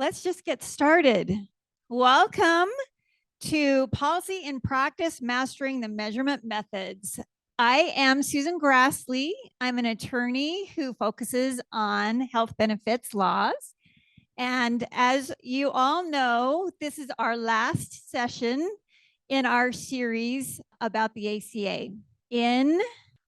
Let's just get started. Welcome to Policy in Practice, Mastering the Measurement Methods. I am Susan Grassley. I'm an attorney who focuses on health benefits laws. And as you all know, this is our last session in our series about the ACA. In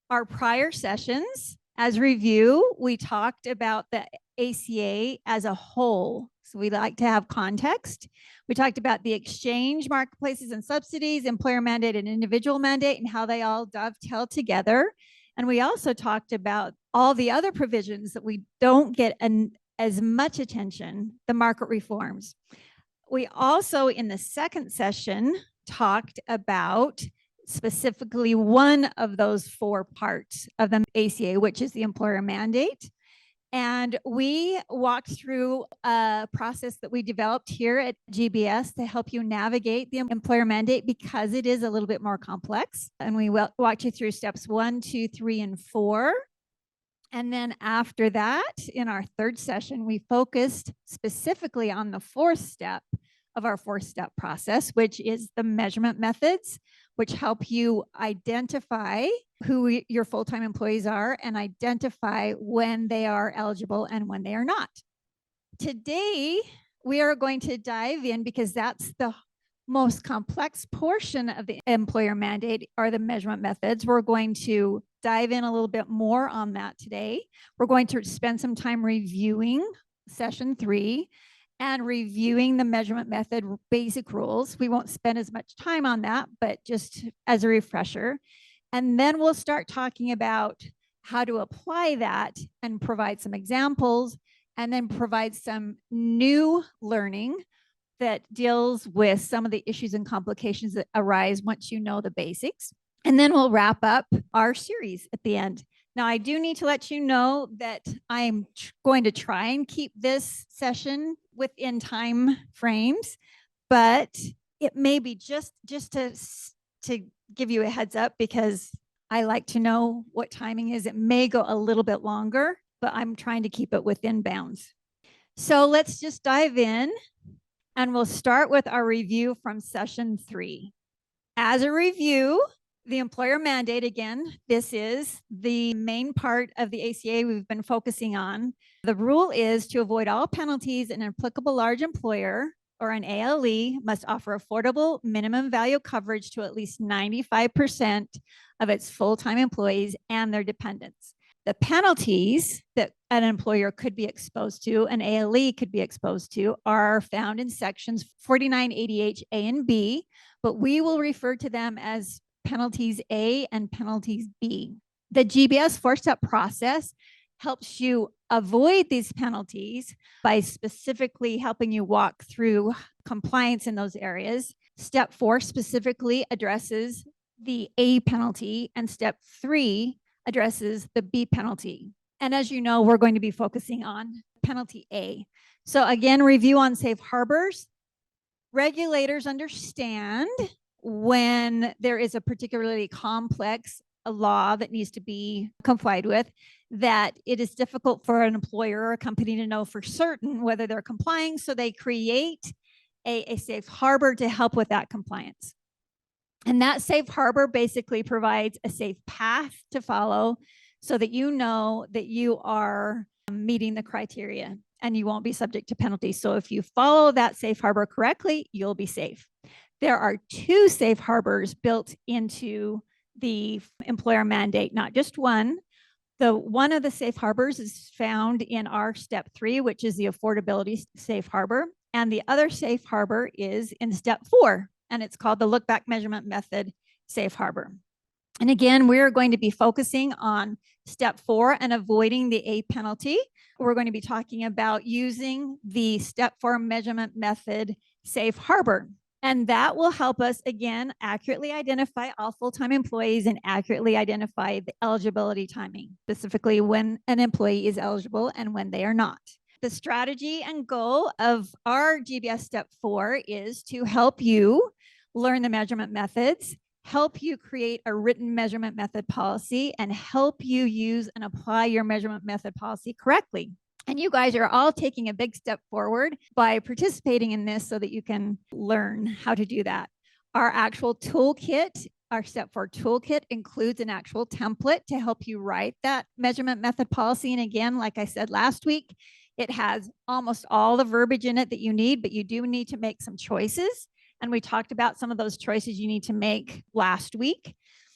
our prior sessions, as review, we talked about the ACA as a whole. So we like to have context. We talked about the exchange, marketplaces and subsidies, employer mandate and individual mandate, and how they all dovetail together. And we also talked about all the other provisions that we don't get as much attention, the market reforms. We also, in the second session, talked about specifically one of those four parts of the ACA, which is the employer mandate. And we walked through a process that we developed here at GBS to help you navigate the employer mandate because it is a little bit more complex. And we walked you through steps 1, 2, 3, and 4. And then after that, in our third session, we focused specifically on the fourth step of our four-step process, which is the measurement methods, which help you identify who your full-time employees are and identify when they are eligible and when they are not. Today, we are going to dive in because that's the most complex portion of the employer mandate are the measurement methods. We're going to dive in a little bit more on that today. We're going to spend some time reviewing session 3 and reviewing the measurement method basic rules. We won't spend as much time on that, but just as a refresher. And then we'll start talking about how to apply that and provide some examples and then provide some new learning that deals with some of the issues and complications that arise once you know the basics. And then we'll wrap up our series at the end. Now, I do need to let you know that I'm going to try and keep this session within time frames, but it may be just to give you a heads up because I like to know what timing is. It may go a little bit longer, but I'm trying to keep it within bounds. So let's just dive in and we'll start with our review from session 3. As a review, the employer mandate, again, this is the main part of the ACA we've been focusing on. The rule is to avoid all penalties, an applicable large employer or an ALE must offer affordable minimum value coverage to at least 95% of its full-time employees and their dependents. The penalties that an employer could be exposed to, an ALE could be exposed to, are found in sections 4980H A and B, but we will refer to them as penalties A and penalties B. The GBS four-step process helps you avoid these penalties by specifically helping you walk through compliance in those areas. Step 4 specifically addresses the A penalty, and step 3 addresses the B penalty. And as you know, we're going to be focusing on penalty A. So again, review on safe harbors. Regulators understand when there is a particularly complex law that needs to be complied with, that it is difficult for an employer or a company to know for certain whether they're complying. So they create a safe harbor to help with that compliance. And that safe harbor basically provides a safe path to follow so that you know that you are meeting the criteria and you won't be subject to penalties. So if you follow that safe harbor correctly, you'll be safe. There are 2 safe harbors built into the employer mandate, not just one. One of the safe harbors is found in our step 3, which is the affordability safe harbor. And the other safe harbor is in step 4, and it's called the look back measurement method safe harbor. And again, we're going to be focusing on step 4 and avoiding the A penalty. We're going to be talking about using the step 4 measurement method safe harbor. And that will help us, again, accurately identify all full-time employees and accurately identify the eligibility timing, specifically when an employee is eligible and when they are not. The strategy and goal of our GBS Step 4 is to help you learn the measurement methods, help you create a written measurement method policy, and help you use and apply your measurement method policy correctly. And you guys are all taking a big step forward by participating in this so that you can learn how to do that. Our actual toolkit, our Step 4 toolkit, includes an actual template to help you write that measurement method policy. And again, like I said last week, it has almost all the verbiage in it that you need, but you do need to make some choices. And we talked about some of those choices you need to make last week.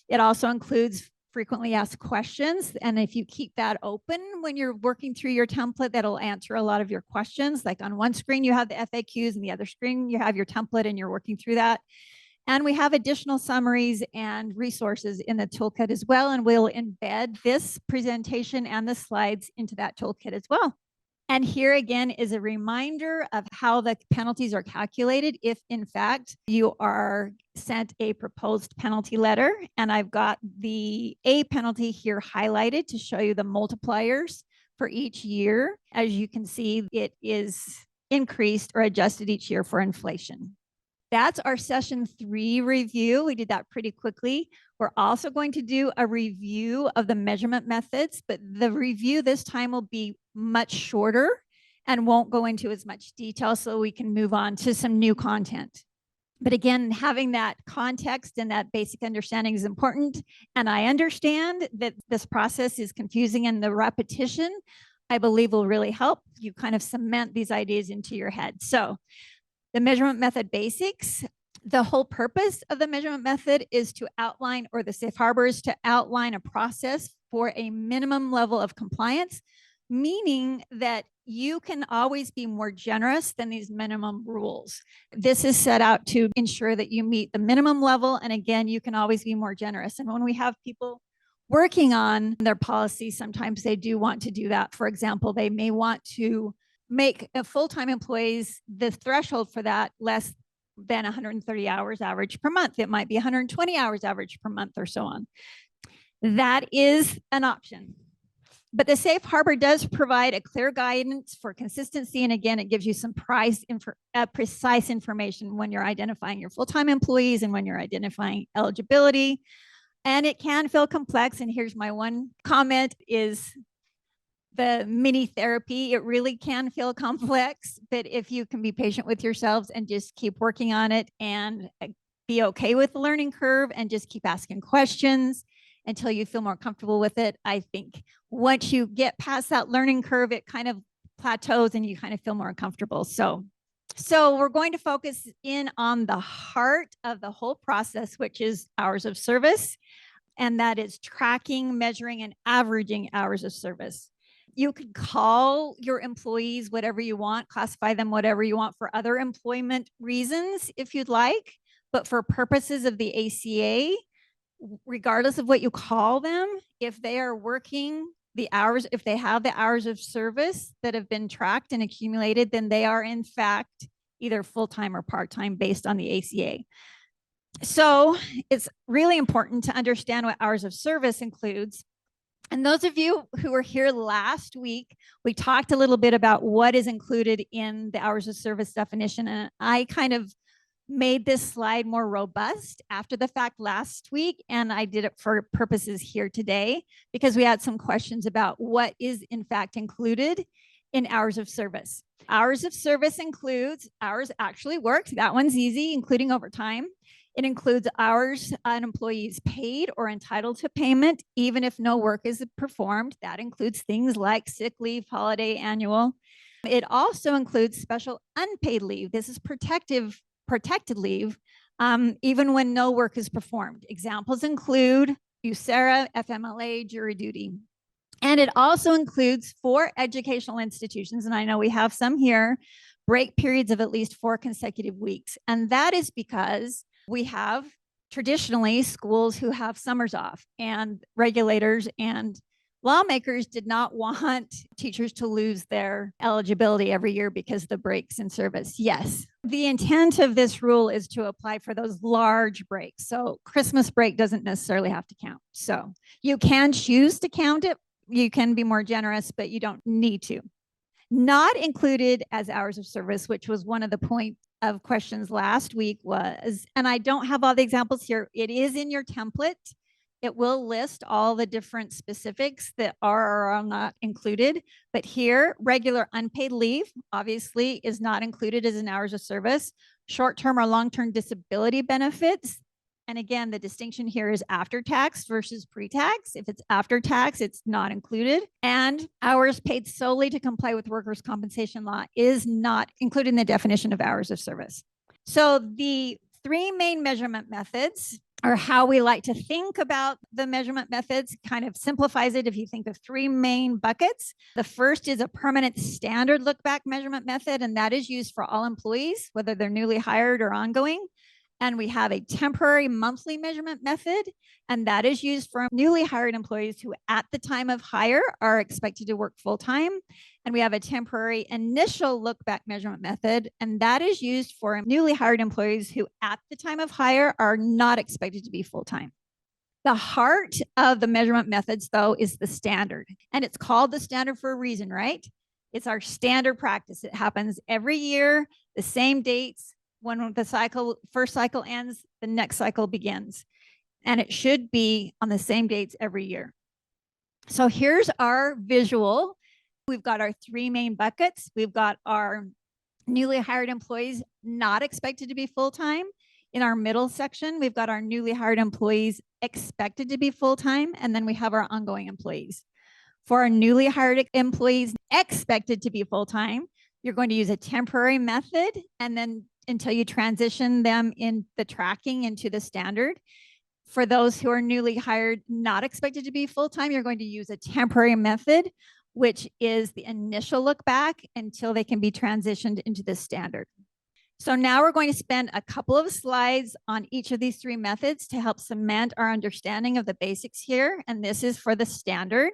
It also includes frequently asked questions. And if you keep that open when you're working through your template, that'll answer a lot of your questions. Like on one screen, you have the FAQs, and the other screen, you have your template and you're working through that. And we have additional summaries and resources in the toolkit as well. And we'll embed this presentation and the slides into that toolkit as well. And here again is a reminder of how the penalties are calculated if, in fact, you are sent a proposed penalty letter. And I've got the A penalty here highlighted to show you the multipliers for each year. As you can see, it is increased or adjusted each year for inflation. That's our session 3 review. We did that pretty quickly. We're also going to do a review of the measurement methods, but the review this time will be much shorter and won't go into as much detail, so we can move on to some new content. But again, having that context and that basic understanding is important. And I understand that this process is confusing, and the repetition, I believe, will really help you kind of cement these ideas into your head. So the measurement method basics. The whole purpose of the measurement method is to outline, or the safe harbor is to outline, a process for a minimum level of compliance, meaning that you can always be more generous than these minimum rules. This is set out to ensure that you meet the minimum level. And again, you can always be more generous. And when we have people working on their policy, sometimes they do want to do that. For example, they may want to make a full-time employees, the threshold for that, less than 130 hours average per month. It might be 120 hours average per month, or so on. That is an option. But the safe harbor does provide a clear guidance for consistency. And again, it gives you some precise information when you're identifying your full-time employees and when you're identifying eligibility. And it can feel complex. And here's my one comment is the mini therapy. It really can feel complex, but if you can be patient with yourselves and just keep working on it and be okay with the learning curve and just keep asking questions until you feel more comfortable with it, I think once you get past that learning curve, it kind of plateaus and you kind of feel more comfortable. So we're going to focus in on the heart of the whole process, which is hours of service. And that is tracking, measuring, and averaging hours of service. You could call your employees whatever you want, classify them whatever you want for other employment reasons if you'd like. But for purposes of the ACA, regardless of what you call them, if they are working the hours, if they have the hours of service that have been tracked and accumulated, then they are in fact either full-time or part-time based on the ACA. So it's really important to understand what hours of service includes. And those of you who were here last week, we talked a little bit about what is included in the hours of service definition. And I kind of made this slide more robust after the fact last week. And I did it for purposes here today because we had some questions about what is in fact included in hours of service. Hours of service includes hours actually worked. That one's easy, including overtime. It includes hours an employee is paid or entitled to payment, even if no work is performed. That includes things like sick leave, holiday, annual. It also includes special unpaid leave. This is protected leave, even when no work is performed. Examples include USERRA, FMLA, jury duty. And it also includes for educational institutions, and I know we have some here, break periods of at least 4 consecutive weeks. And that is because we have traditionally schools who have summers off, and regulators and lawmakers did not want teachers to lose their eligibility every year because of the breaks in service. Yes, the intent of this rule is to apply for those large breaks. So Christmas break doesn't necessarily have to count. So you can choose to count it. You can be more generous, but you don't need to. Not included as hours of service, which was one of the points of questions last week was, and I don't have all the examples here, it is in your template. It will list all the different specifics that are or are not included. But here, regular unpaid leave obviously is not included as an hours of service. Short-term or long-term disability benefits. And again, the distinction here is after tax versus pre-tax. If it's after tax, it's not included. And hours paid solely to comply with workers' compensation law is not included in the definition of hours of service. So the three main measurement methods, or how we like to think about the measurement methods, kind of simplifies it if you think of three main buckets. The first is a permanent standard look back measurement method, and that is used for all employees, whether they're newly hired or ongoing. And we have a temporary monthly measurement method, and that is used for newly hired employees who at the time of hire are expected to work full-time. And we have a temporary initial look back measurement method, and that is used for newly hired employees who at the time of hire are not expected to be full-time. The heart of the measurement methods, though, is the standard, and it's called the standard for a reason, right? It's our standard practice. It happens every year, the same dates. When the first cycle ends, the next cycle begins. And it should be on the same dates every year. So here's our visual. We've got our three main buckets. We've got our newly hired employees not expected to be full-time. In our middle section, we've got our newly hired employees expected to be full-time. And then we have our ongoing employees. For our newly hired employees expected to be full-time, you're going to use a temporary method, and then until you transition them in the tracking into the standard. For those who are newly hired, not expected to be full-time, you're going to use a temporary method, which is the initial look back until they can be transitioned into the standard. So now we're going to spend a couple of slides on each of these three methods to help cement our understanding of the basics here. And this is for the standard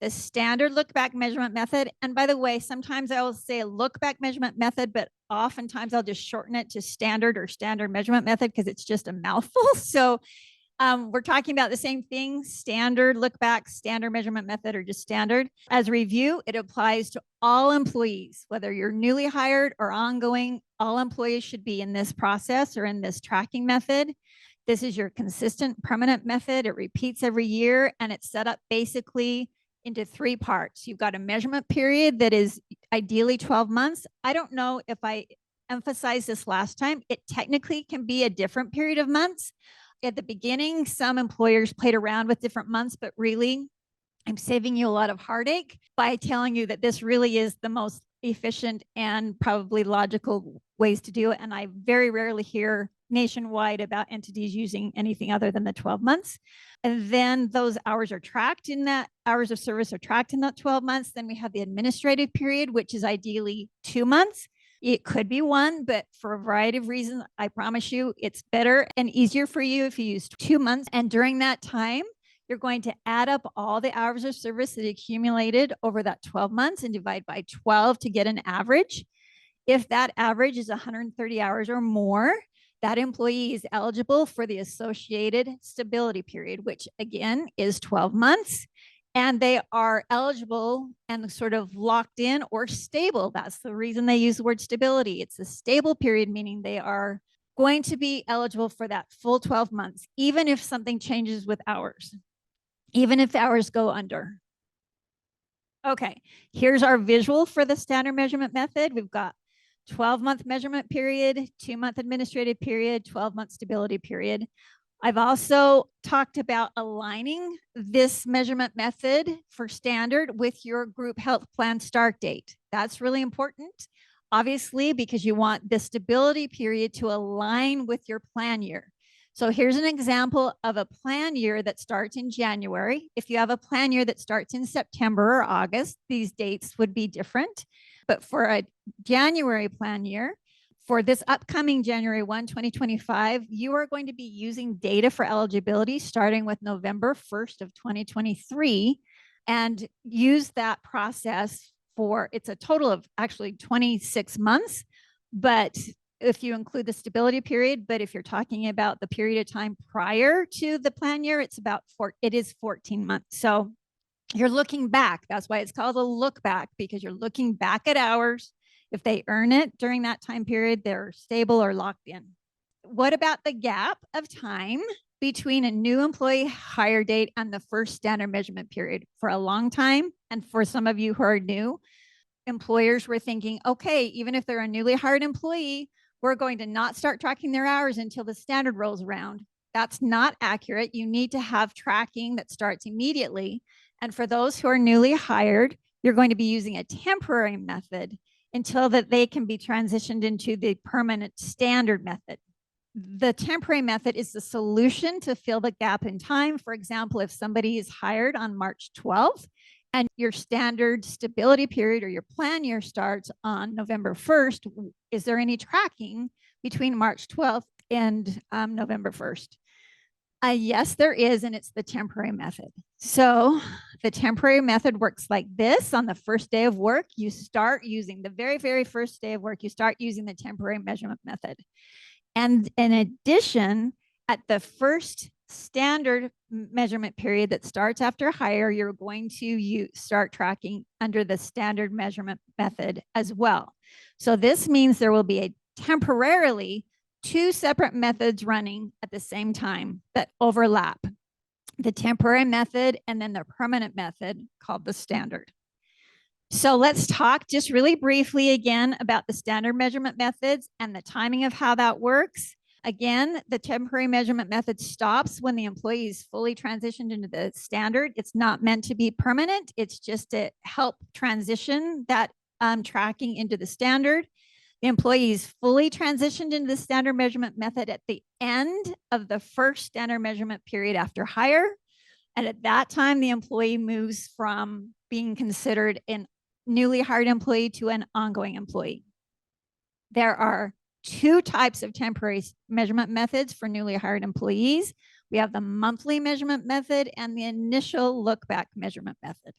look back measurement method. And by the way, sometimes I will say a look back measurement method, but oftentimes I'll just shorten it to standard or standard measurement method because it's just a mouthful. So we're talking about the same thing: standard look back, standard measurement method, or just standard. As a review, it applies to all employees, whether you're newly hired or ongoing. All employees should be in this process or in this tracking method. This is your consistent permanent method. It repeats every year, and it's set up basically into three parts. You've got a measurement period that is ideally 12 months. I don't know if I emphasized this last time. It technically can be a different period of months. At the beginning, some employers played around with different months, but really, I'm saving you a lot of heartache by telling you that this really is the most efficient and probably logical ways to do it. And I very rarely hear nationwide about entities using anything other than the 12 months. And then those hours are tracked in that, hours of service are tracked in that 12 months. Then we have the administrative period, which is ideally 2 months. It could be one, but for a variety of reasons, I promise you it's better and easier for you if you use 2 months. And during that time, you're going to add up all the hours of service that accumulated over that 12 months and divide by 12 to get an average. If that average is 130 hours or more, that employee is eligible for the associated stability period, which again is 12 months. And they are eligible and sort of locked in or stable. That's the reason they use the word stability. It's a stable period, meaning they are going to be eligible for that full 12 months, even if something changes with hours, even if hours go under. Okay, here's our visual for the standard measurement method. We've got 12-month measurement period, 2-month administrative period, 12-month stability period. I've also talked about aligning this measurement method for standard with your group health plan start date. That's really important, obviously, because you want the stability period to align with your plan year. So here's an example of a plan year that starts in January. If you have a plan year that starts in September or August, these dates would be different. But for a January plan year, for this upcoming January 1, 2025, you are going to be using data for eligibility starting with November 1st of 2023 and use that process for, it's a total of actually 26 months, but if you include the stability period, but if you're talking about the period of time prior to the plan year, it is 14 months. So you're looking back. That's why it's called a look back, because you're looking back at hours. If they earn it during that time period, they're stable or locked in. What about the gap of time between a new employee hire date and the first standard measurement period. For a long time, and for some of you who are new, employers were thinking, okay, even if they're a newly hired employee, we're going to not start tracking their hours until the standard rolls around. That's not accurate. You need to have tracking that starts immediately. And for those who are newly hired, you're going to be using a temporary method until that they can be transitioned into the permanent standard method. The temporary method is the solution to fill the gap in time. For example, if somebody is hired on March 12th and your standard stability period or your plan year starts on November 1st, is there any tracking between March 12th and November 1st? Yes, there is, and it's the temporary method. So the temporary method works like this. On the first day of work, you start using the very, very first day of work, you start using the temporary measurement method. And in addition, at the first standard measurement period that starts after hire, you're going to start tracking under the standard measurement method as well. So this means there will be temporarily 2 separate methods running at the same time that overlap: the temporary method and then the permanent method called the standard. So let's talk just really briefly again about the standard measurement methods and the timing of how that works. Again, the temporary measurement method stops when the employee is fully transitioned into the standard. It's not meant to be permanent. It's just to help transition that tracking into the standard. The employee is fully transitioned into the standard measurement method at the end of the first standard measurement period after hire. And at that time, the employee moves from being considered an newly hired employee to an ongoing employee. There are 2 types of temporary measurement methods for newly hired employees. We have the monthly measurement method and the initial look back measurement method.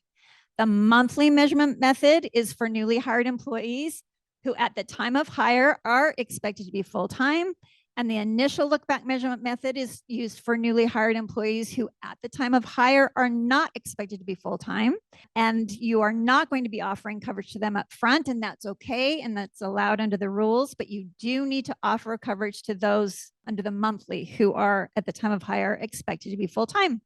The monthly measurement method is for newly hired employees who at the time of hire are expected to be full-time. And the initial look back measurement method is used for newly hired employees who at the time of hire are not expected to be full-time. And you are not going to be offering coverage to them up front, and that's okay. And that's allowed under the rules, but you do need to offer coverage to those under the monthly who are at the time of hire expected to be full-time.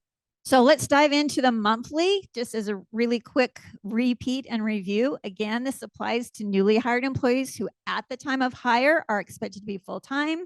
So let's dive into the monthly, just as a really quick repeat and review. Again, this applies to newly hired employees who at the time of hire are expected to be full-time.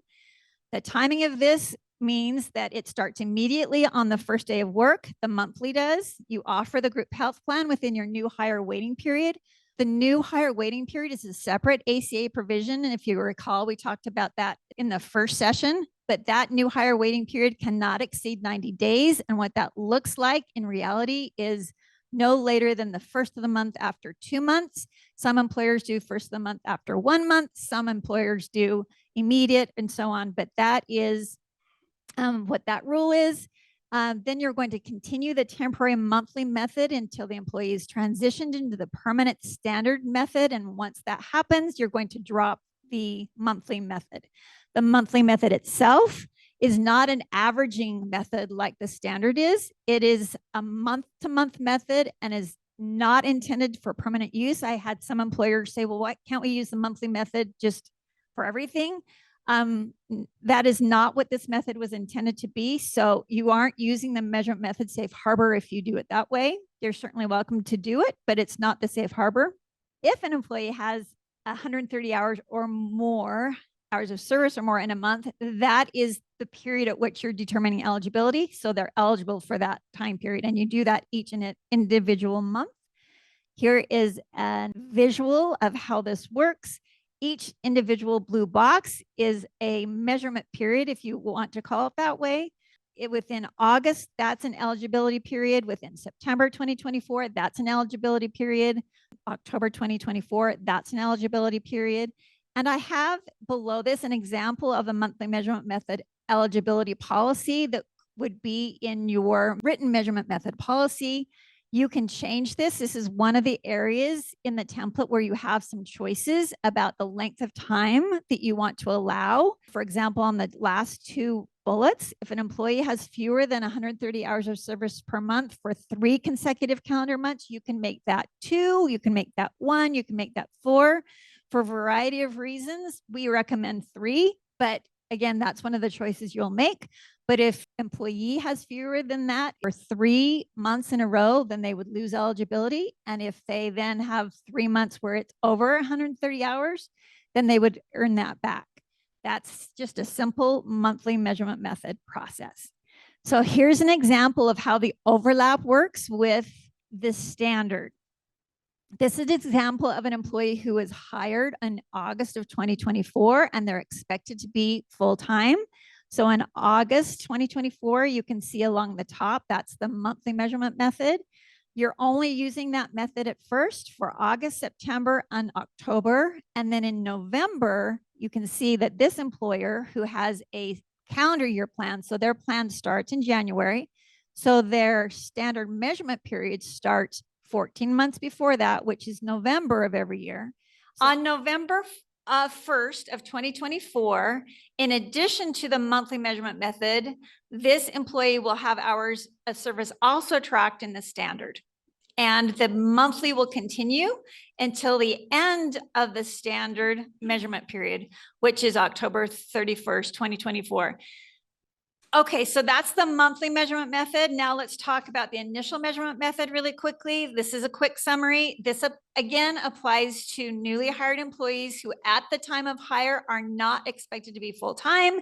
The timing of this means that it starts immediately on the first day of work. The monthly does. You offer the group health plan within your new hire waiting period. The new hire waiting period is a separate ACA provision. And if you recall, we talked about that in the first session, but that new hire waiting period cannot exceed 90 days. And what that looks like in reality is no later than the first of the month after 2 months. Some employers do first of the month after 1 month. Some employers do immediate and so on. But that is what that rule is. Then you're going to continue the temporary monthly method until the employee is transitioned into the permanent standard method. And once that happens, you're going to drop the monthly method. The monthly method itself is not an averaging method like the standard is. It is a month-to-month method and is not intended for permanent use. I had some employers say, well, why can't we use the monthly method just for everything? That is not what this method was intended to be. So you aren't using the measurement method safe harbor if you do it that way. You're certainly welcome to do it, but it's not the safe harbor. If an employee has 130 hours or more, hours of service or more in a month, that is the period at which you're determining eligibility. So they're eligible for that time period. And you do that each in an individual month. Here is a visual of how this works. Each individual blue box is a measurement period, if you want to call it that way. Within August, that's an eligibility period. Within September 2024, that's an eligibility period. October 2024, that's an eligibility period. And I have below this an example of a monthly measurement method eligibility policy that would be in your written measurement method policy. You can change this. This is one of the areas in the template where you have some choices about the length of time that you want to allow. For example, on the last 2 bullets, if an employee has fewer than 130 hours of service per month for 3 consecutive calendar months, you can make that 2, you can make that 1, you can make that 4. For a variety of reasons, we recommend 3, but again, that's one of the choices you'll make. But if employee has fewer than that for 3 months in a row, then they would lose eligibility. And if they then have 3 months where it's over 130 hours, then they would earn that back. That's just a simple monthly measurement method process. So here's an example of how the overlap works with this standard. This is an example of an employee who was hired in August of 2024, and they're expected to be full-time. So in August 2024, you can see along the top, that's the monthly measurement method. You're only using that method at first for August, September, and October. And then in November, you can see that this employer who has a calendar year plan, so their plan starts in January. So their standard measurement period starts 14 months before that, which is November of every year. On November 1st of 2024, in addition to the monthly measurement method, this employee will have hours of service also tracked in the standard. And the monthly will continue until the end of the standard measurement period, which is October 31st, 2024. Okay, so that's the monthly measurement method. Now let's talk about the initial measurement method really quickly. This is a quick summary. This again applies to newly hired employees who at the time of hire are not expected to be full-time.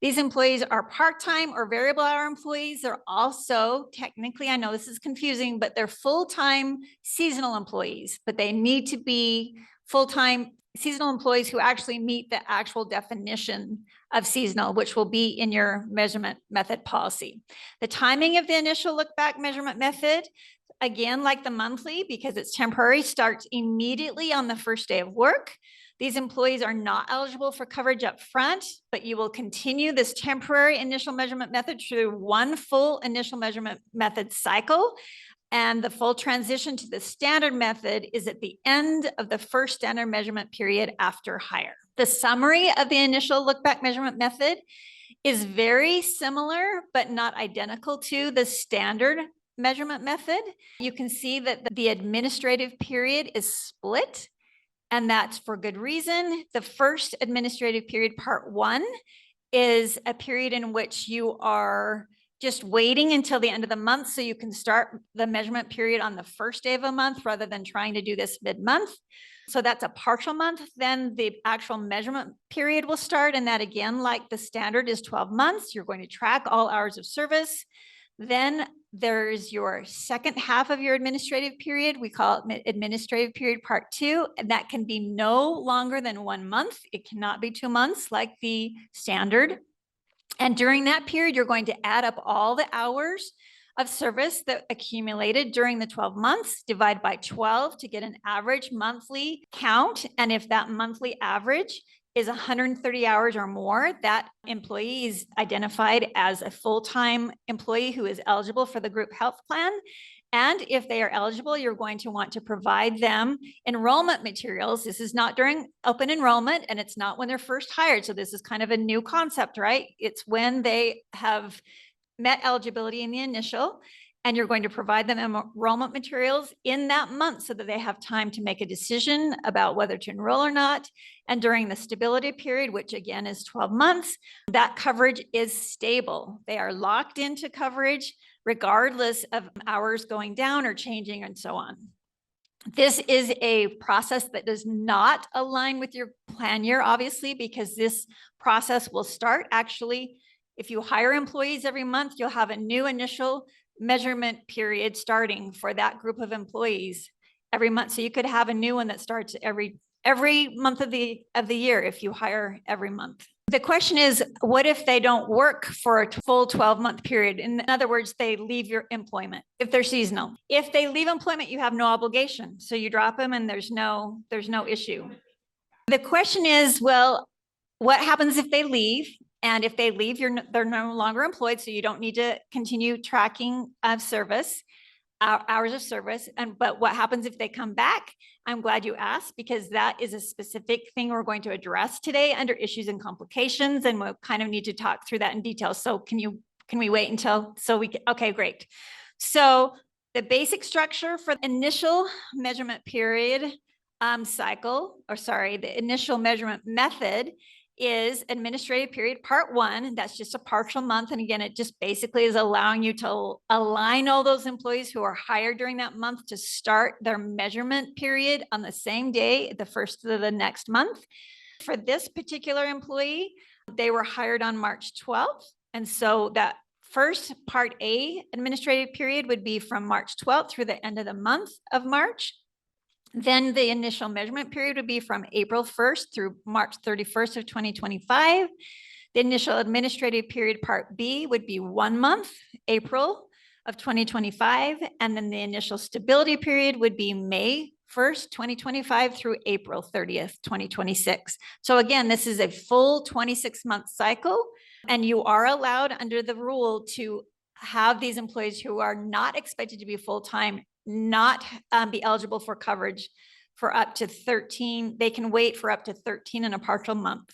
These employees are part-time or variable hour employees. They're also technically, I know this is confusing, but they're full-time seasonal employees, but they need to be full-time seasonal employees who actually meet the actual definition of seasonal, which will be in your measurement method policy. The timing of the initial look back measurement method, again, like the monthly, because it's temporary, starts immediately on the first day of work. These employees are not eligible for coverage up front, but you will continue this temporary initial measurement method through one full initial measurement method cycle. And the full transition to the standard method is at the end of the first standard measurement period after hire. The summary of the initial look back measurement method is very similar, but not identical to the standard measurement method. You can see that the administrative period is split, and that's for good reason. The first administrative period, part 1, is a period in which you are just waiting until the end of the month so you can start the measurement period on the first day of a month rather than trying to do this mid-month. So that's a partial month. Then the actual measurement period will start. And that again, like the standard, is 12 months. You're going to track all hours of service. Then there's your second half of your administrative period. We call it administrative period part 2. And that can be no longer than 1 month. It cannot be 2 months like the standard. And during that period, you're going to add up all the hours of service that accumulated during the 12 months, divide by 12 to get an average monthly count. And if that monthly average is 130 hours or more, that employee is identified as a full-time employee who is eligible for the group health plan. And if they are eligible, you're going to want to provide them enrollment materials. This is not during open enrollment, and it's not when they're first hired. So this is kind of a new concept, right? It's when they have met eligibility in the initial, and you're going to provide them enrollment materials in that month so that they have time to make a decision about whether to enroll or not. And during the stability period, which again is 12 months, that coverage is stable. They are locked into coverage regardless of hours going down or changing and so on. This is a process that does not align with your plan year, obviously, because this process will start actually, if you hire employees every month, you'll have a new initial measurement period starting for that group of employees every month. So you could have a new one that starts every month of the year if you hire every month. The question is, what if they don't work for a full 12-month period? In other words, they leave your employment if they're seasonal. If they leave employment, you have no obligation. So you drop them and there's no issue. The question is, well, what happens if they leave? And if they leave, they're no longer employed, so you don't need to continue tracking of service, hours of service. But what happens if they come back? I'm glad you asked, because that is a specific thing we're going to address today under issues and complications, and we'll kind of need to talk through that in detail. So can we wait until, okay, great. So the basic structure for the initial measurement period the initial measurement method is administrative period part 1. That's just a partial month. And again, it just basically is allowing you to align all those employees who are hired during that month to start their measurement period on the same day, the first of the next month. For this particular employee, they were hired on March 12th. And so that first part A administrative period would be from March 12th through the end of the month of March. Then the initial measurement period would be from April 1st through March 31st of 2025. The initial administrative period part B would be 1 month, April of 2025. And then the initial stability period would be May 1st, 2025 through April 30th, 2026. So again, this is a full 26-month cycle, and you are allowed under the rule to have these employees who are not expected to be full-time not be eligible for coverage for up to 13. They can wait for up to 13 and a partial month.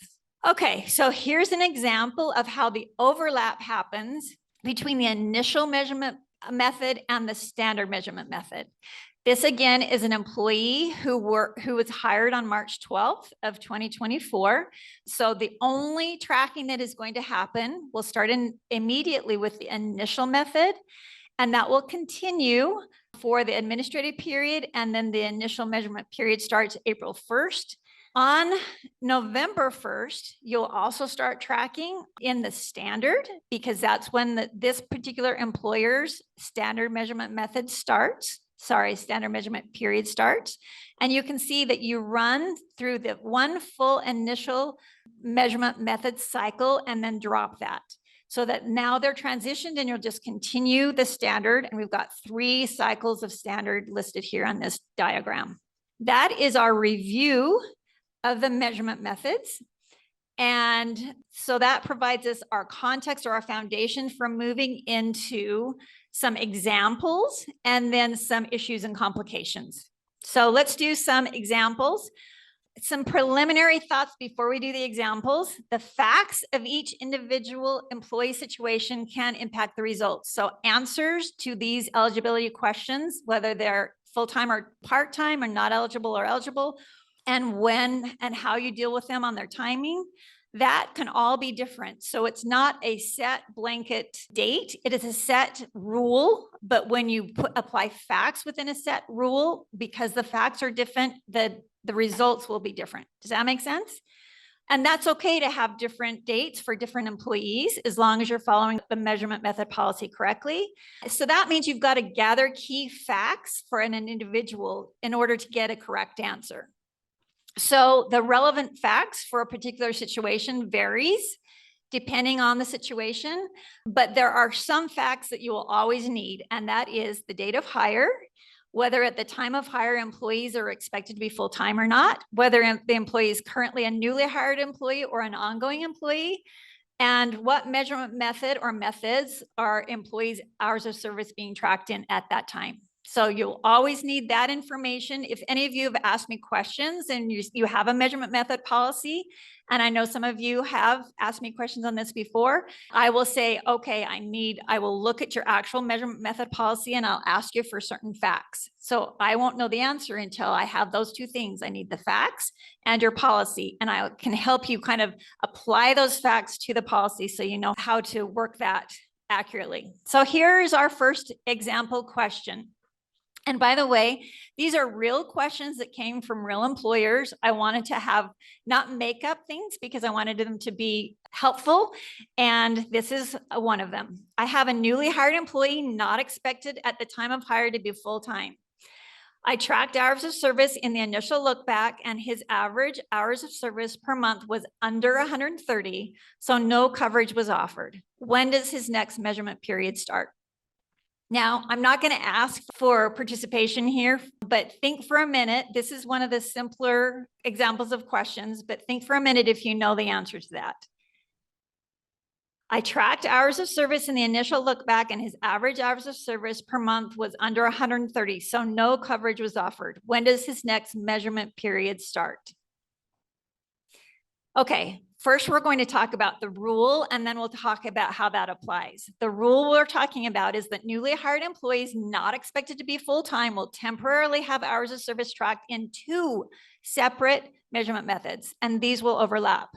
Okay, so here's an example of how the overlap happens between the initial measurement method and the standard measurement method. This again is an employee who was hired on March 12th of 2024. So the only tracking that is going to happen will start immediately with the initial method, and that will continue for the administrative period. And then the initial measurement period starts April 1st. On November 1st, you'll also start tracking in the standard, because that's when this particular employer's standard measurement method starts. Standard measurement period starts. And you can see that you run through the one full initial measurement method cycle and then drop that. So that now they're transitioned and you'll just continue the standard. And we've got 3 cycles of standard listed here on this diagram. That is our review of the measurement methods. And so that provides us our context or our foundation for moving into some examples and then some issues and complications. So let's do some examples. Some preliminary thoughts before we do the examples. The facts of each individual employee situation can impact the results. So answers to these eligibility questions, whether they're full-time or part-time or not eligible or eligible, and when and how you deal with them on their timing, that can all be different. So it's not a set blanket date. It is a set rule, but when you apply facts within a set rule, because the facts are different, the results will be different. Does that make sense? And that's okay to have different dates for different employees, as long as you're following the measurement method policy correctly. So that means you've got to gather key facts for an individual in order to get a correct answer. So the relevant facts for a particular situation varies depending on the situation, but there are some facts that you will always need, and that is the date of hire, whether at the time of hire employees are expected to be full-time or not, whether the employee is currently a newly hired employee or an ongoing employee, and what measurement method or methods are employees' hours of service being tracked in at that time. So you'll always need that information. If any of you have asked me questions and you have a measurement method policy, and I know some of you have asked me questions on this before, I will say, okay, I will look at your actual measurement method policy and I'll ask you for certain facts. So I won't know the answer until I have those 2 things. I need the facts and your policy, and I can help you kind of apply those facts to the policy so you know how to work that accurately. So here's our first example question. And by the way, these are real questions that came from real employers. I wanted to have not make up things because I wanted them to be helpful. And this is one of them. I have a newly hired employee not expected at the time of hire to be full-time. I tracked hours of service in the initial look back, and his average hours of service per month was under 130. So no coverage was offered. When does his next measurement period start? Now, I'm not going to ask for participation here, but think for a minute. This is one of the simpler examples of questions, but think for a minute if you know the answer to that. I tracked hours of service in the initial look back, and his average hours of service per month was under 130, so no coverage was offered. When does his next measurement period start? Okay, First, we're going to talk about the rule, and then we'll talk about how that applies. The rule we're talking about is that newly hired employees not expected to be full-time will temporarily have hours of service tracked in 2 separate measurement methods, and these will overlap.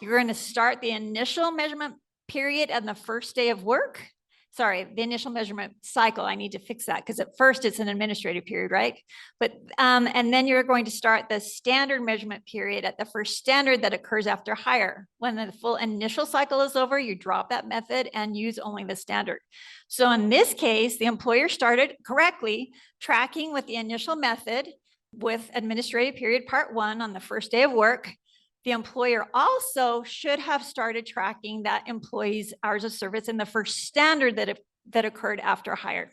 You're going to start the initial measurement period on the first day of work. Sorry, the initial measurement cycle. I need to fix that because at first it's an administrative period, right? But and then you're going to start the standard measurement period at the first standard that occurs after hire. When the full initial cycle is over, you drop that method and use only the standard. So in this case, the employer started correctly tracking with the initial method with administrative period part 1 on the first day of work. The employer also should have started tracking that employee's hours of service in the first standard that occurred after hire.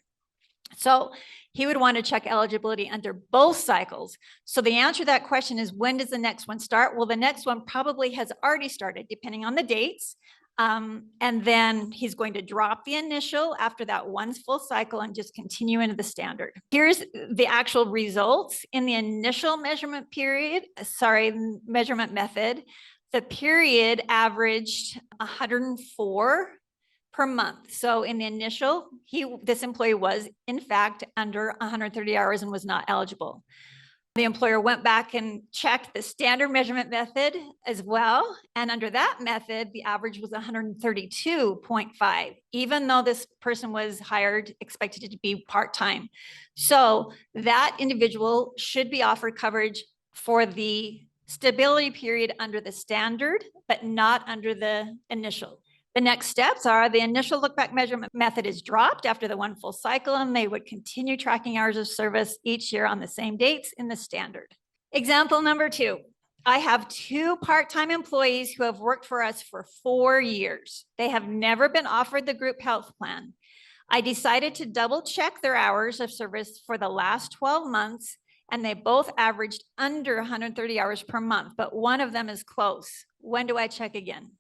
So he would want to check eligibility under both cycles. So the answer to that question is, when does the next one start? Well, the next one probably has already started, depending on the dates. And then he's going to drop the initial after that one full cycle and just continue into the standard. Here's the actual results in the initial measurement period, measurement method. The period averaged 104 per month. So in the initial, this employee was in fact under 130 hours and was not eligible. The employer went back and checked the standard measurement method as well. And under that method, the average was 132.5, even though this person was hired, expected to be part-time. So that individual should be offered coverage for the stability period under the standard, but not under the initial. The next steps are the initial look-back measurement method is dropped after the one full cycle, and they would continue tracking hours of service each year on the same dates in the standard. Example number 2. I have 2 part-time employees who have worked for us for 4 years. They have never been offered the group health plan. I decided to double check their hours of service for the last 12 months, and they both averaged under 130 hours per month, but one of them is close. When do I check again?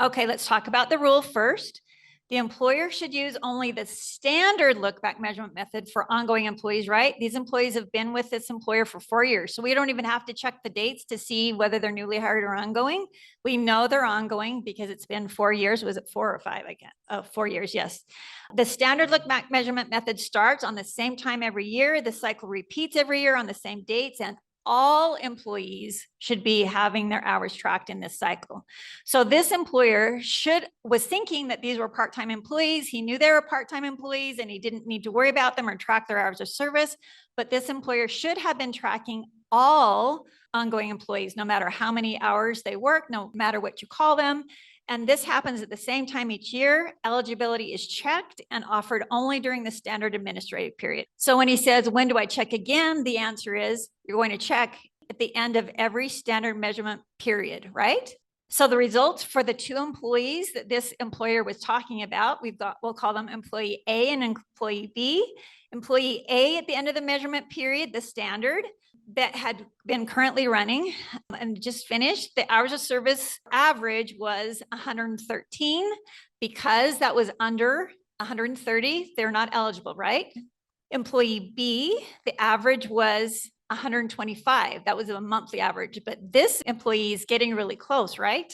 Okay, let's talk about the rule first. The employer should use only the standard look-back measurement method for ongoing employees, right? These employees have been with this employer for 4 years, so we don't even have to check the dates to see whether they're newly hired or ongoing. We know they're ongoing because it's been 4 years. Was it 4 or 5 again? 4 years, yes. The standard look-back measurement method starts on the same time every year. The cycle repeats every year on the same dates, and all employees should be having their hours tracked in this cycle. So this employer was thinking that these were part-time employees. He knew they were part-time employees and he didn't need to worry about them or track their hours of service. But this employer should have been tracking all ongoing employees, no matter how many hours they work, no matter what you call them. And this happens at the same time each year. Eligibility is checked and offered only during the standard administrative period. So when he says, when do I check again? The answer is, you're going to check at the end of every standard measurement period, right? So the results for the 2 employees that this employer was talking about, we'll call them employee A and employee B. Employee A at the end of the measurement period, the standard that had been currently running and just finished, the hours of service average was 113. Because that was under 130, they're not eligible, right? Employee B, the average was 125. That was a monthly average, but this employee is getting really close, right?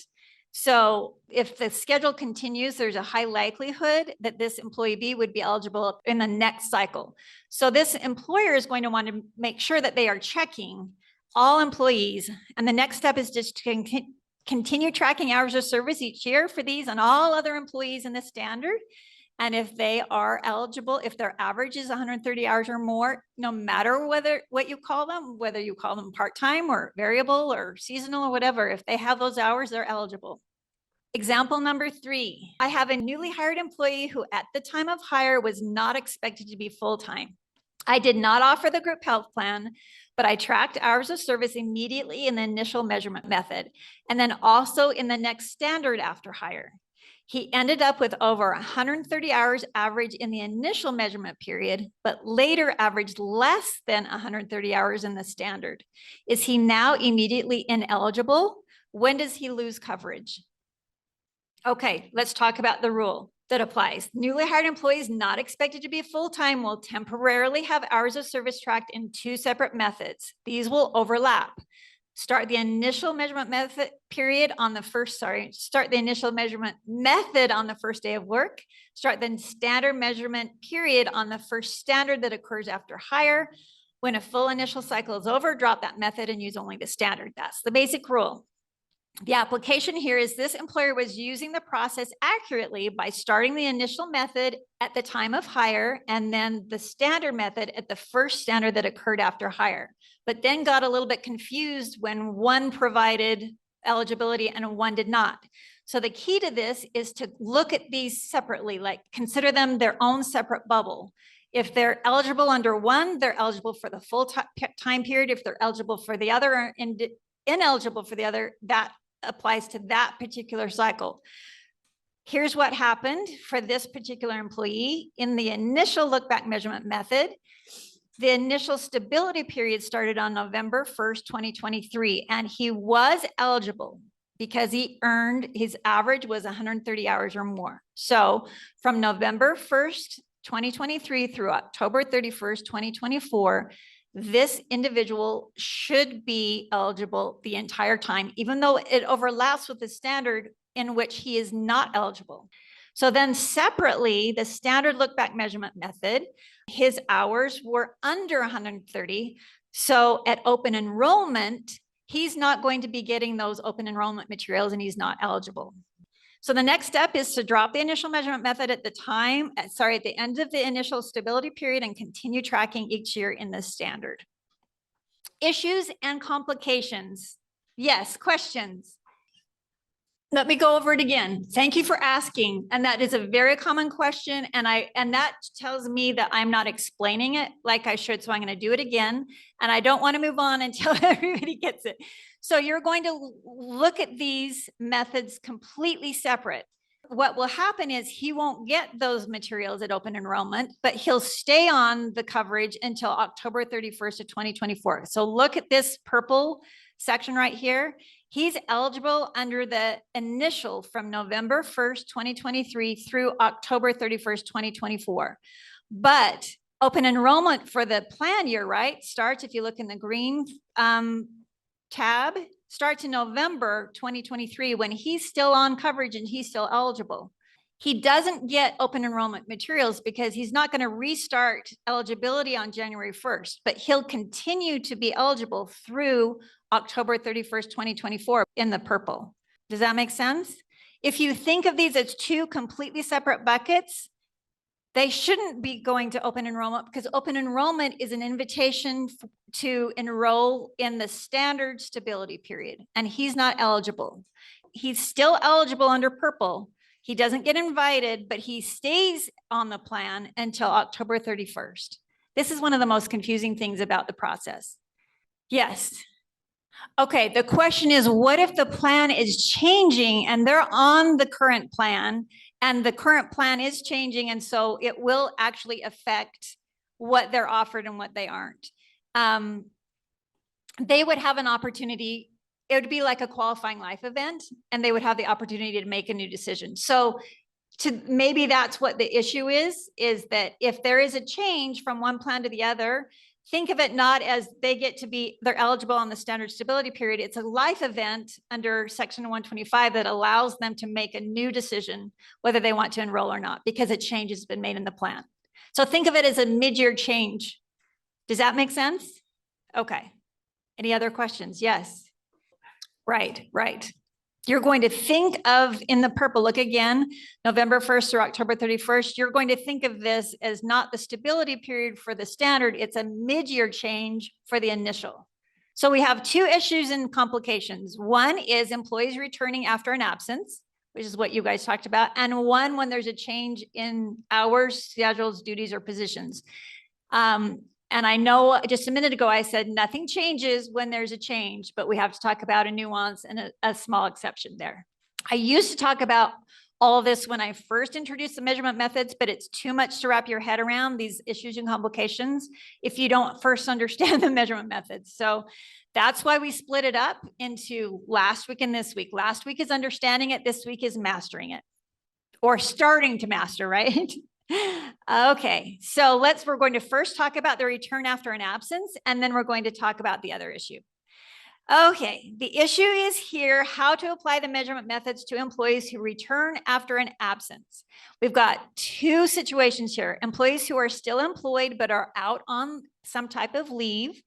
So if the schedule continues, there's a high likelihood that this employee B would be eligible in the next cycle. So this employer is going to want to make sure that they are checking all employees. And the next step is just to continue tracking hours of service each year for these and all other employees in the standard. And if they are eligible, if their average is 130 hours or more, no matter what you call them, whether you call them part-time or variable or seasonal or whatever, if they have those hours, they're eligible. Example number 3, I have a newly hired employee who at the time of hire was not expected to be full-time. I did not offer the group health plan, but I tracked hours of service immediately in the initial measurement method, and then also in the next standard after hire. He ended up with over 130 hours average in the initial measurement period, but later averaged less than 130 hours in the standard. Is he now immediately ineligible? When does he lose coverage? Okay, let's talk about the rule that applies. Newly hired employees not expected to be full-time will temporarily have hours of service tracked in 2 separate methods. These will overlap. start the initial measurement method period on the first, start the initial measurement method on the first day of work, start the standard measurement period on the first standard that occurs after hire. When a full initial cycle is over, drop that method and use only the standard. That's the basic rule. The application here is this employer was using the process accurately by starting the initial method at the time of hire and then the standard method at the first standard that occurred after hire, but then got a little bit confused when one provided eligibility and one did not. So the key to this is to look at these separately, like consider them their own separate bubble. If they're eligible under one, they're eligible for the full time period. If they're eligible for the other or ineligible for the other, that applies to that particular cycle. Here's what happened for this particular employee. In the initial look back measurement method, the initial stability period started on November 1st, 2023, and he was eligible because he earned, his average was 130 hours or more. So from November 1st, 2023 through October 31st, 2024, this individual should be eligible the entire time, even though it overlaps with the standard in which he is not eligible. So then separately, the standard look back measurement method, his hours were under 130. So at open enrollment, he's not going to be getting those open enrollment materials and he's not eligible. So the next step is to drop the initial measurement method at the end of the initial stability period and continue tracking each year in the standard. Issues and complications. Yes, questions. Let me go over it again. Thank you for asking. And that is a very common question. And that tells me that I'm not explaining it like I should. So I'm going to do it again. And I don't want to move on until everybody gets it. So you're going to look at these methods completely separate. What will happen is he won't get those materials at open enrollment, but he'll stay on the coverage until October 31st of 2024. So look at this purple section right here. He's eligible under the initial from November 1st, 2023 through October 31st, 2024. But open enrollment for the plan year, right, starts, if you look in the green tab, starts in November 2023 when he's still on coverage and he's still eligible. He doesn't get open enrollment materials because he's not going to restart eligibility on January 1st, but he'll continue to be eligible through October 31st, 2024 in the purple. Does that make sense? If you think of these as two completely separate buckets, they shouldn't be going to open enrollment because open enrollment is an invitation to enroll in the standard stability period, and he's not eligible. He's still eligible under purple. He doesn't get invited, but he stays on the plan until October 31st. This is one of the most confusing things about the process. Yes. Okay, the question is, what if the plan is changing and they're on the current plan and the current plan is changing, and so it will actually affect what they're offered and what they aren't. They would have an opportunity. It would be like a qualifying life event, and they would have the opportunity to make a new decision. So maybe that's what the issue is that if there is a change from one plan to the other, think of it not as they're eligible on the standard stability period. It's a life event under Section 125 that allows them to make a new decision whether they want to enroll or not because a change has been made in the plan. So think of it as a mid-year change. Does that make sense? Okay. Any other questions? Yes. Right. You're going to think of, in the purple, look again, November 1st through October 31st, you're going to think of this as not the stability period for the standard, it's a mid-year change for the initial. So we have two issues and complications. One is employees returning after an absence, which is what you guys talked about, and one when there's a change in hours, schedules, duties, or positions. And I know just a minute ago, I said nothing changes when there's a change, but we have to talk about a nuance and a small exception there. I used to talk about all of this when I first introduced the measurement methods, but it's too much to wrap your head around these issues and complications if you don't first understand the measurement methods. So that's why we split it up into last week and this week. Last week is understanding it. This week is mastering it, or starting to master, right? Okay, so we're going to first talk about the return after an absence, and then we're going to talk about the other issue. Okay, the issue is here, how to apply the measurement methods to employees who return after an absence. We've got two situations here: employees who are still employed but are out on some type of leave,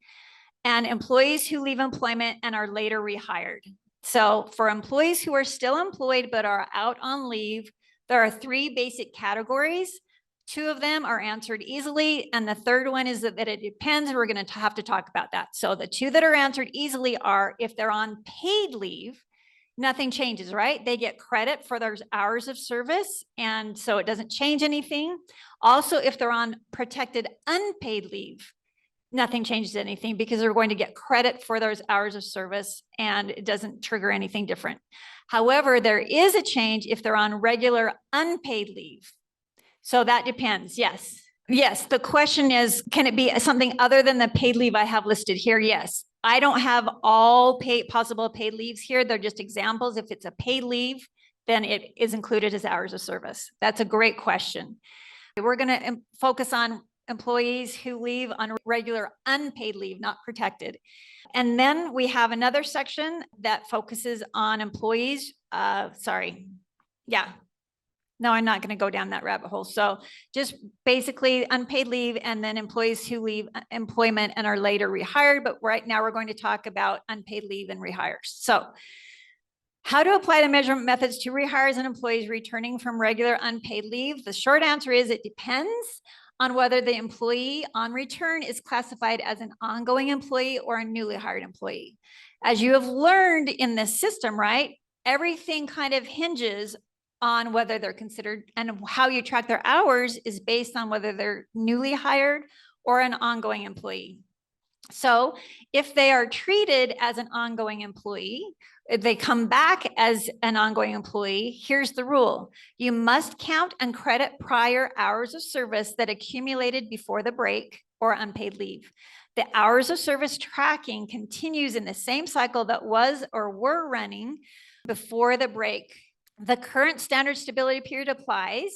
and employees who leave employment and are later rehired. So for employees who are still employed but are out on leave, there are three basic categories. Two of them are answered easily, and the third one is that it depends. We're going to have to talk about that. So the two that are answered easily are if they're on paid leave, nothing changes, right? They get credit for those hours of service, and so it doesn't change anything. Also, if they're on protected unpaid leave, nothing changes anything because they're going to get credit for those hours of service and it doesn't trigger anything different. However, there is a change if they're on regular unpaid leave. So that depends. Yes. Yes. The question is, can it be something other than the paid leave I have listed here? Yes. I don't have all possible paid leaves here. They're just examples. If it's a paid leave, then it is included as hours of service. That's a great question. We're going to focus on employees who leave on regular unpaid leave, not protected. And then we have another section that focuses on employees. No, I'm not going to go down that rabbit hole. So just basically unpaid leave and then employees who leave employment and are later rehired. But right now we're going to talk about unpaid leave and rehires. So how to apply the measurement methods to rehires and employees returning from regular unpaid leave. The short answer is it depends on whether the employee on return is classified as an ongoing employee or a newly hired employee. As you have learned in this system, right? Everything kind of hinges on whether they're considered, and how you track their hours is based on whether they're newly hired or an ongoing employee. So if they are treated as an ongoing employee, if they come back as an ongoing employee, here's the rule. You must count and credit prior hours of service that accumulated before the break or unpaid leave. The hours of service tracking continues in the same cycle that was or were running before the break. The current standard stability period applies,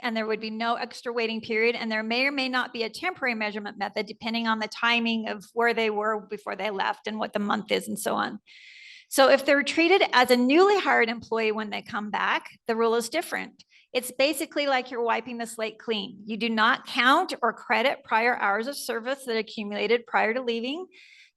and there would be no extra waiting period, and there may or may not be a temporary measurement method depending on the timing of where they were before they left and what the month is and so on. So if they're treated as a newly hired employee when they come back, the rule is different. It's basically like you're wiping the slate clean. You do not count or credit prior hours of service that accumulated prior to leaving.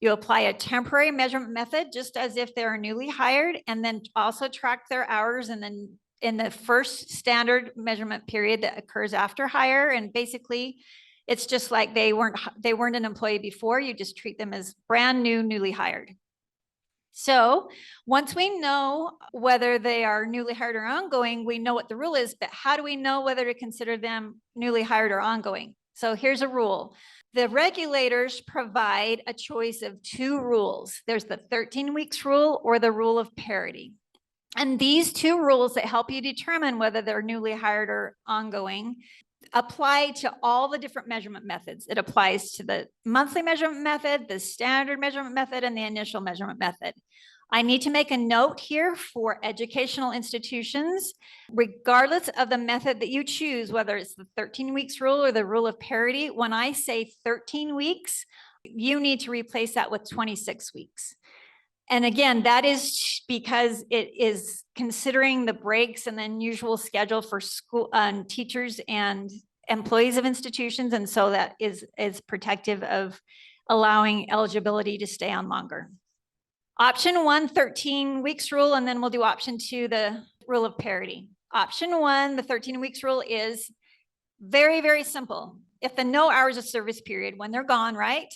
You apply a temporary measurement method just as if they're newly hired, and then also track their hours and then in the first standard measurement period that occurs after hire. And basically it's just like they weren't an employee before. You just treat them as brand new, newly hired. So once we know whether they are newly hired or ongoing, we know what the rule is, but how do we know whether to consider them newly hired or ongoing? So here's a rule. The regulators provide a choice of two rules. There's the 13 weeks rule or the rule of parity. And these two rules that help you determine whether they're newly hired or ongoing apply to all the different measurement methods. It applies to the monthly measurement method, the standard measurement method, and the initial measurement method. I need to make a note here for educational institutions, regardless of the method that you choose, whether it's the 13 weeks rule or the rule of parity. When I say 13 weeks, you need to replace that with 26 weeks. And again, that is because it is considering the breaks and the unusual schedule for school teachers and employees of institutions. And so that is protective of allowing eligibility to stay on longer. Option 1, 13 weeks rule, and then we'll do option 2, the rule of parity. Option 1, the 13 weeks rule, is very, very simple. If the no hours of service period, when they're gone, right,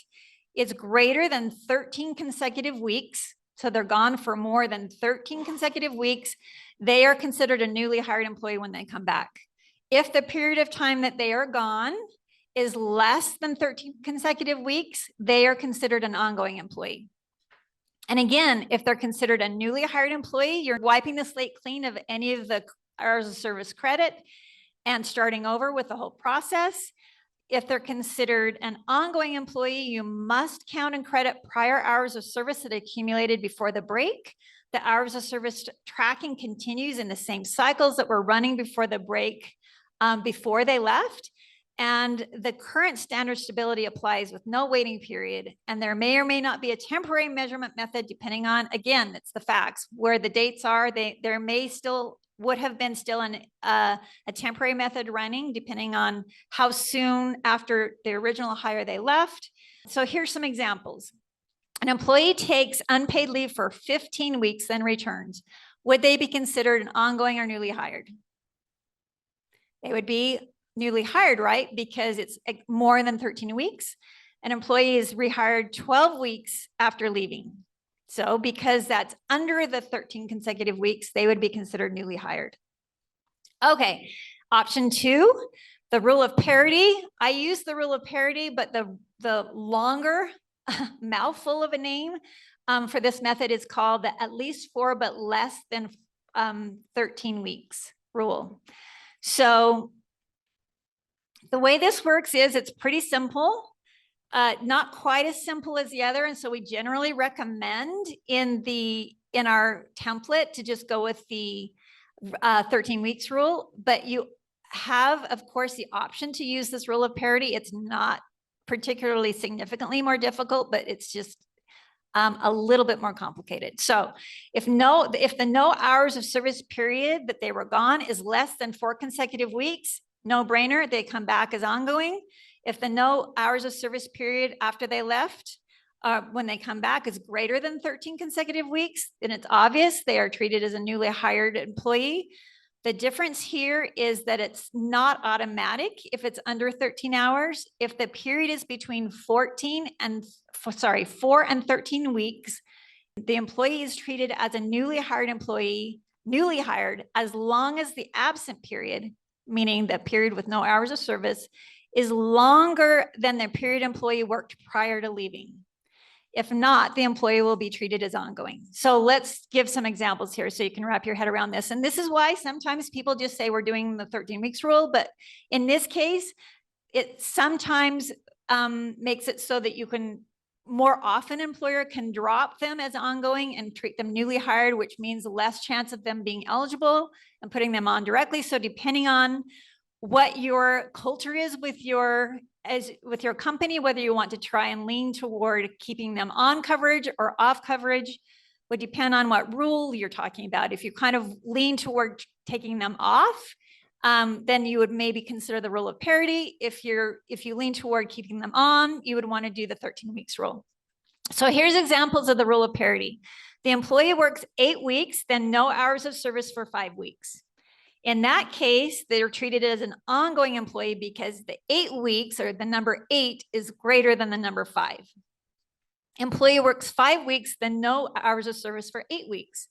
is greater than 13 consecutive weeks, so they're gone for more than 13 consecutive weeks, they are considered a newly hired employee when they come back. If the period of time that they are gone is less than 13 consecutive weeks, they are considered an ongoing employee. And again, if they're considered a newly hired employee, you're wiping the slate clean of any of the hours of service credit and starting over with the whole process. If they're considered an ongoing employee, you must count and credit prior hours of service that accumulated before the break. The hours of service tracking continues in the same cycles that were running before the break, before they left. And the current standard stability applies with no waiting period. And there may or may not be a temporary measurement method, depending on, again, it's the facts, where the dates are. There may still would have been still a temporary method running, depending on how soon after the original hire they left. So here's some examples. An employee takes unpaid leave for 15 weeks, then returns. Would they be considered an ongoing or newly hired? They would be newly hired, right? Because it's more than 13 weeks. An employee is rehired 12 weeks after leaving. So because that's under the 13 consecutive weeks, they would be considered newly hired. Okay, option 2, the rule of parity. I use the rule of parity, but the longer mouthful of a name for this method is called the at least 4 but less than 13 weeks rule. So the way this works is it's pretty simple, not quite as simple as the other. And so we generally recommend in our template to just go with the 13 weeks rule, but you have, of course, the option to use this rule of parity. It's not particularly significantly more difficult, but it's just a little bit more complicated. So if the no hours of service period that they were gone is less than 4 consecutive weeks, no brainer, they come back as ongoing. If the no hours of service period after they left, when they come back is greater than 13 consecutive weeks, then it's obvious they are treated as a newly hired employee. The difference here is that it's not automatic if it's under 13 hours. If the period is between 4 and 13 weeks, the employee is treated as a newly hired employee, newly hired, as long as the absent period, meaning the period with no hours of service, is longer than the period employee worked prior to leaving. If not, the employee will be treated as ongoing. So let's give some examples here so you can wrap your head around this. And this is why sometimes people just say we're doing the 13 weeks rule, but in this case, it sometimes makes it so that you can more often employer can drop them as ongoing and treat them newly hired, which means less chance of them being eligible and putting them on directly. So depending on what your culture is with your company, whether you want to try and lean toward keeping them on coverage or off coverage would depend on what rule you're talking about. If you kind of lean toward taking them off, then you would maybe consider the rule of parity. If you lean toward keeping them on, you would want to do the 13 weeks rule. So here's examples of the rule of parity. The employee works 8 weeks, then no hours of service for 5 weeks. In that case, they're treated as an ongoing employee because the 8 weeks or the number 8 is greater than the number 5. Employee works 5 weeks, then no hours of service for 8 weeks.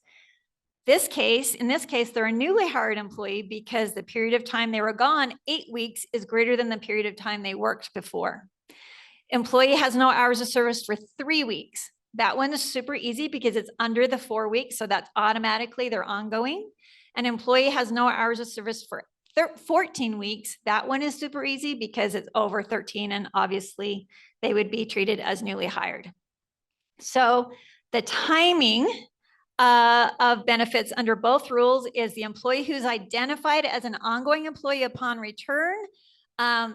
In this case, they're a newly hired employee because the period of time they were gone, 8 weeks, is greater than the period of time they worked before. Employee has no hours of service for 3 weeks. That one is super easy because it's under the 4 weeks, so that's automatically they're ongoing. An employee has no hours of service for 14 weeks. That one is super easy because it's over 13, and obviously they would be treated as newly hired. So the timing of benefits under both rules is the employee who's identified as an ongoing employee upon return.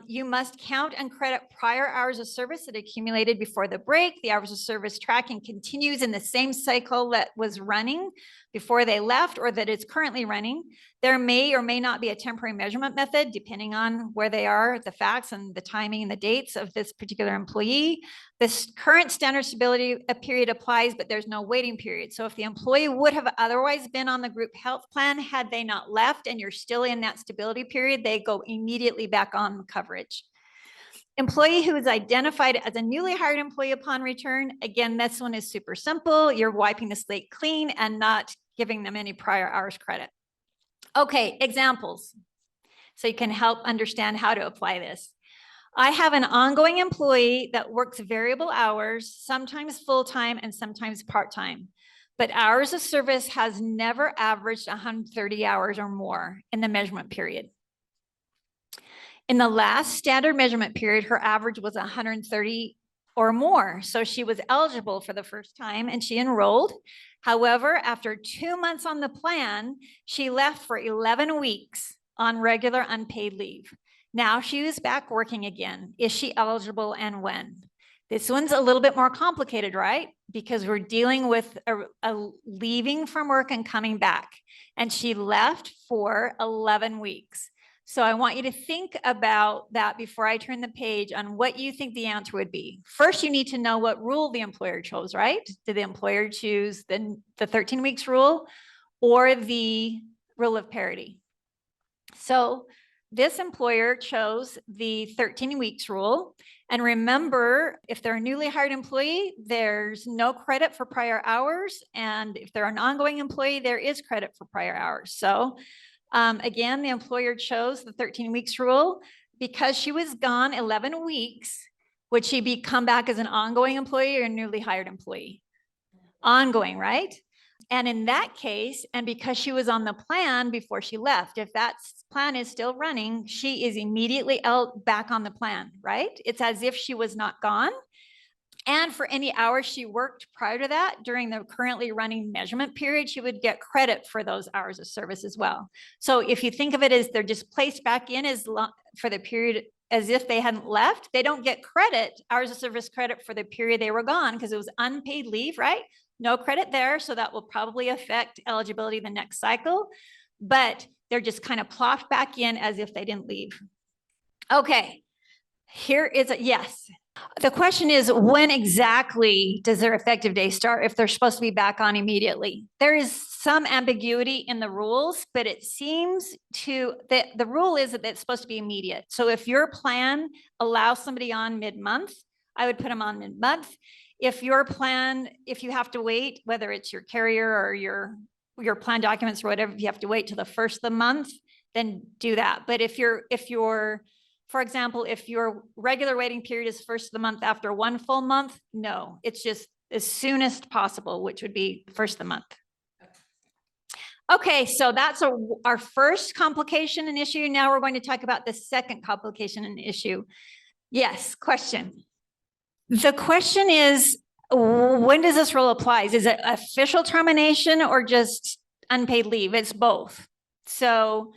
You must count and credit prior hours of service that accumulated before the break. The hours of service tracking continues in the same cycle that was running before they left or that is currently running. There may or may not be a temporary measurement method depending on where they are, the facts and the timing and the dates of this particular employee. This current standard stability period applies, but there's no waiting period. So if the employee would have otherwise been on the group health plan had they not left and you're still in that stability period, they go immediately back on coverage. Employee who is identified as a newly hired employee upon return, again, this one is super simple. You're wiping the slate clean and not giving them any prior hours credit. Okay, examples. So you can help understand how to apply this. I have an ongoing employee that works variable hours, sometimes full-time and sometimes part-time, but hours of service has never averaged 130 hours or more in the measurement period. In the last standard measurement period, her average was 130 or more. So she was eligible for the first time and she enrolled. However, after 2 months on the plan, she left for 11 weeks on regular unpaid leave. Now she is back working again. Is she eligible and when? This one's a little bit more complicated, right? Because we're dealing with a leaving from work and coming back. And she left for 11 weeks. So I want you to think about that before I turn the page on what you think the answer would be. First, you need to know what rule the employer chose, right? Did the employer choose the 13 weeks rule or the rule of parity? So this employer chose the 13 weeks rule. And remember, if they're a newly hired employee, there's no credit for prior hours. And if they're an ongoing employee, there is credit for prior hours. So again, the employer chose the 13 weeks rule. Because she was gone 11 weeks, would she come back as an ongoing employee or a newly hired employee? Ongoing, right? And in that case, and because she was on the plan before she left, if that plan is still running, she is immediately back on the plan, right? It's as if she was not gone. And for any hours she worked prior to that during the currently running measurement period, she would get credit for those hours of service as well. So if you think of it as they're just placed back in for the period as if they hadn't left, they don't get credit, hours of service credit for the period they were gone because it was unpaid leave, right? No credit there, so that will probably affect eligibility the next cycle, but they're just kind of plopped back in as if they didn't leave. Okay, here is a yes. The question is, when exactly does their effective day start if they're supposed to be back on immediately? There is some ambiguity in the rules, but it seems that the rule is that it's supposed to be immediate. So if your plan allows somebody on mid-month, I would put them on mid-month. If your plan, if you have to wait, whether it's your carrier or your plan documents or whatever, if you have to wait till the first of the month, then do that. But if you're, for example, if your regular waiting period is first of the month after one full month, no, it's just as soonest possible, which would be first of the month. Okay, so that's our first complication and issue. Now we're going to talk about the second complication and issue. Yes, question. The question is, when does this rule apply? Is it official termination or just unpaid leave? It's both. So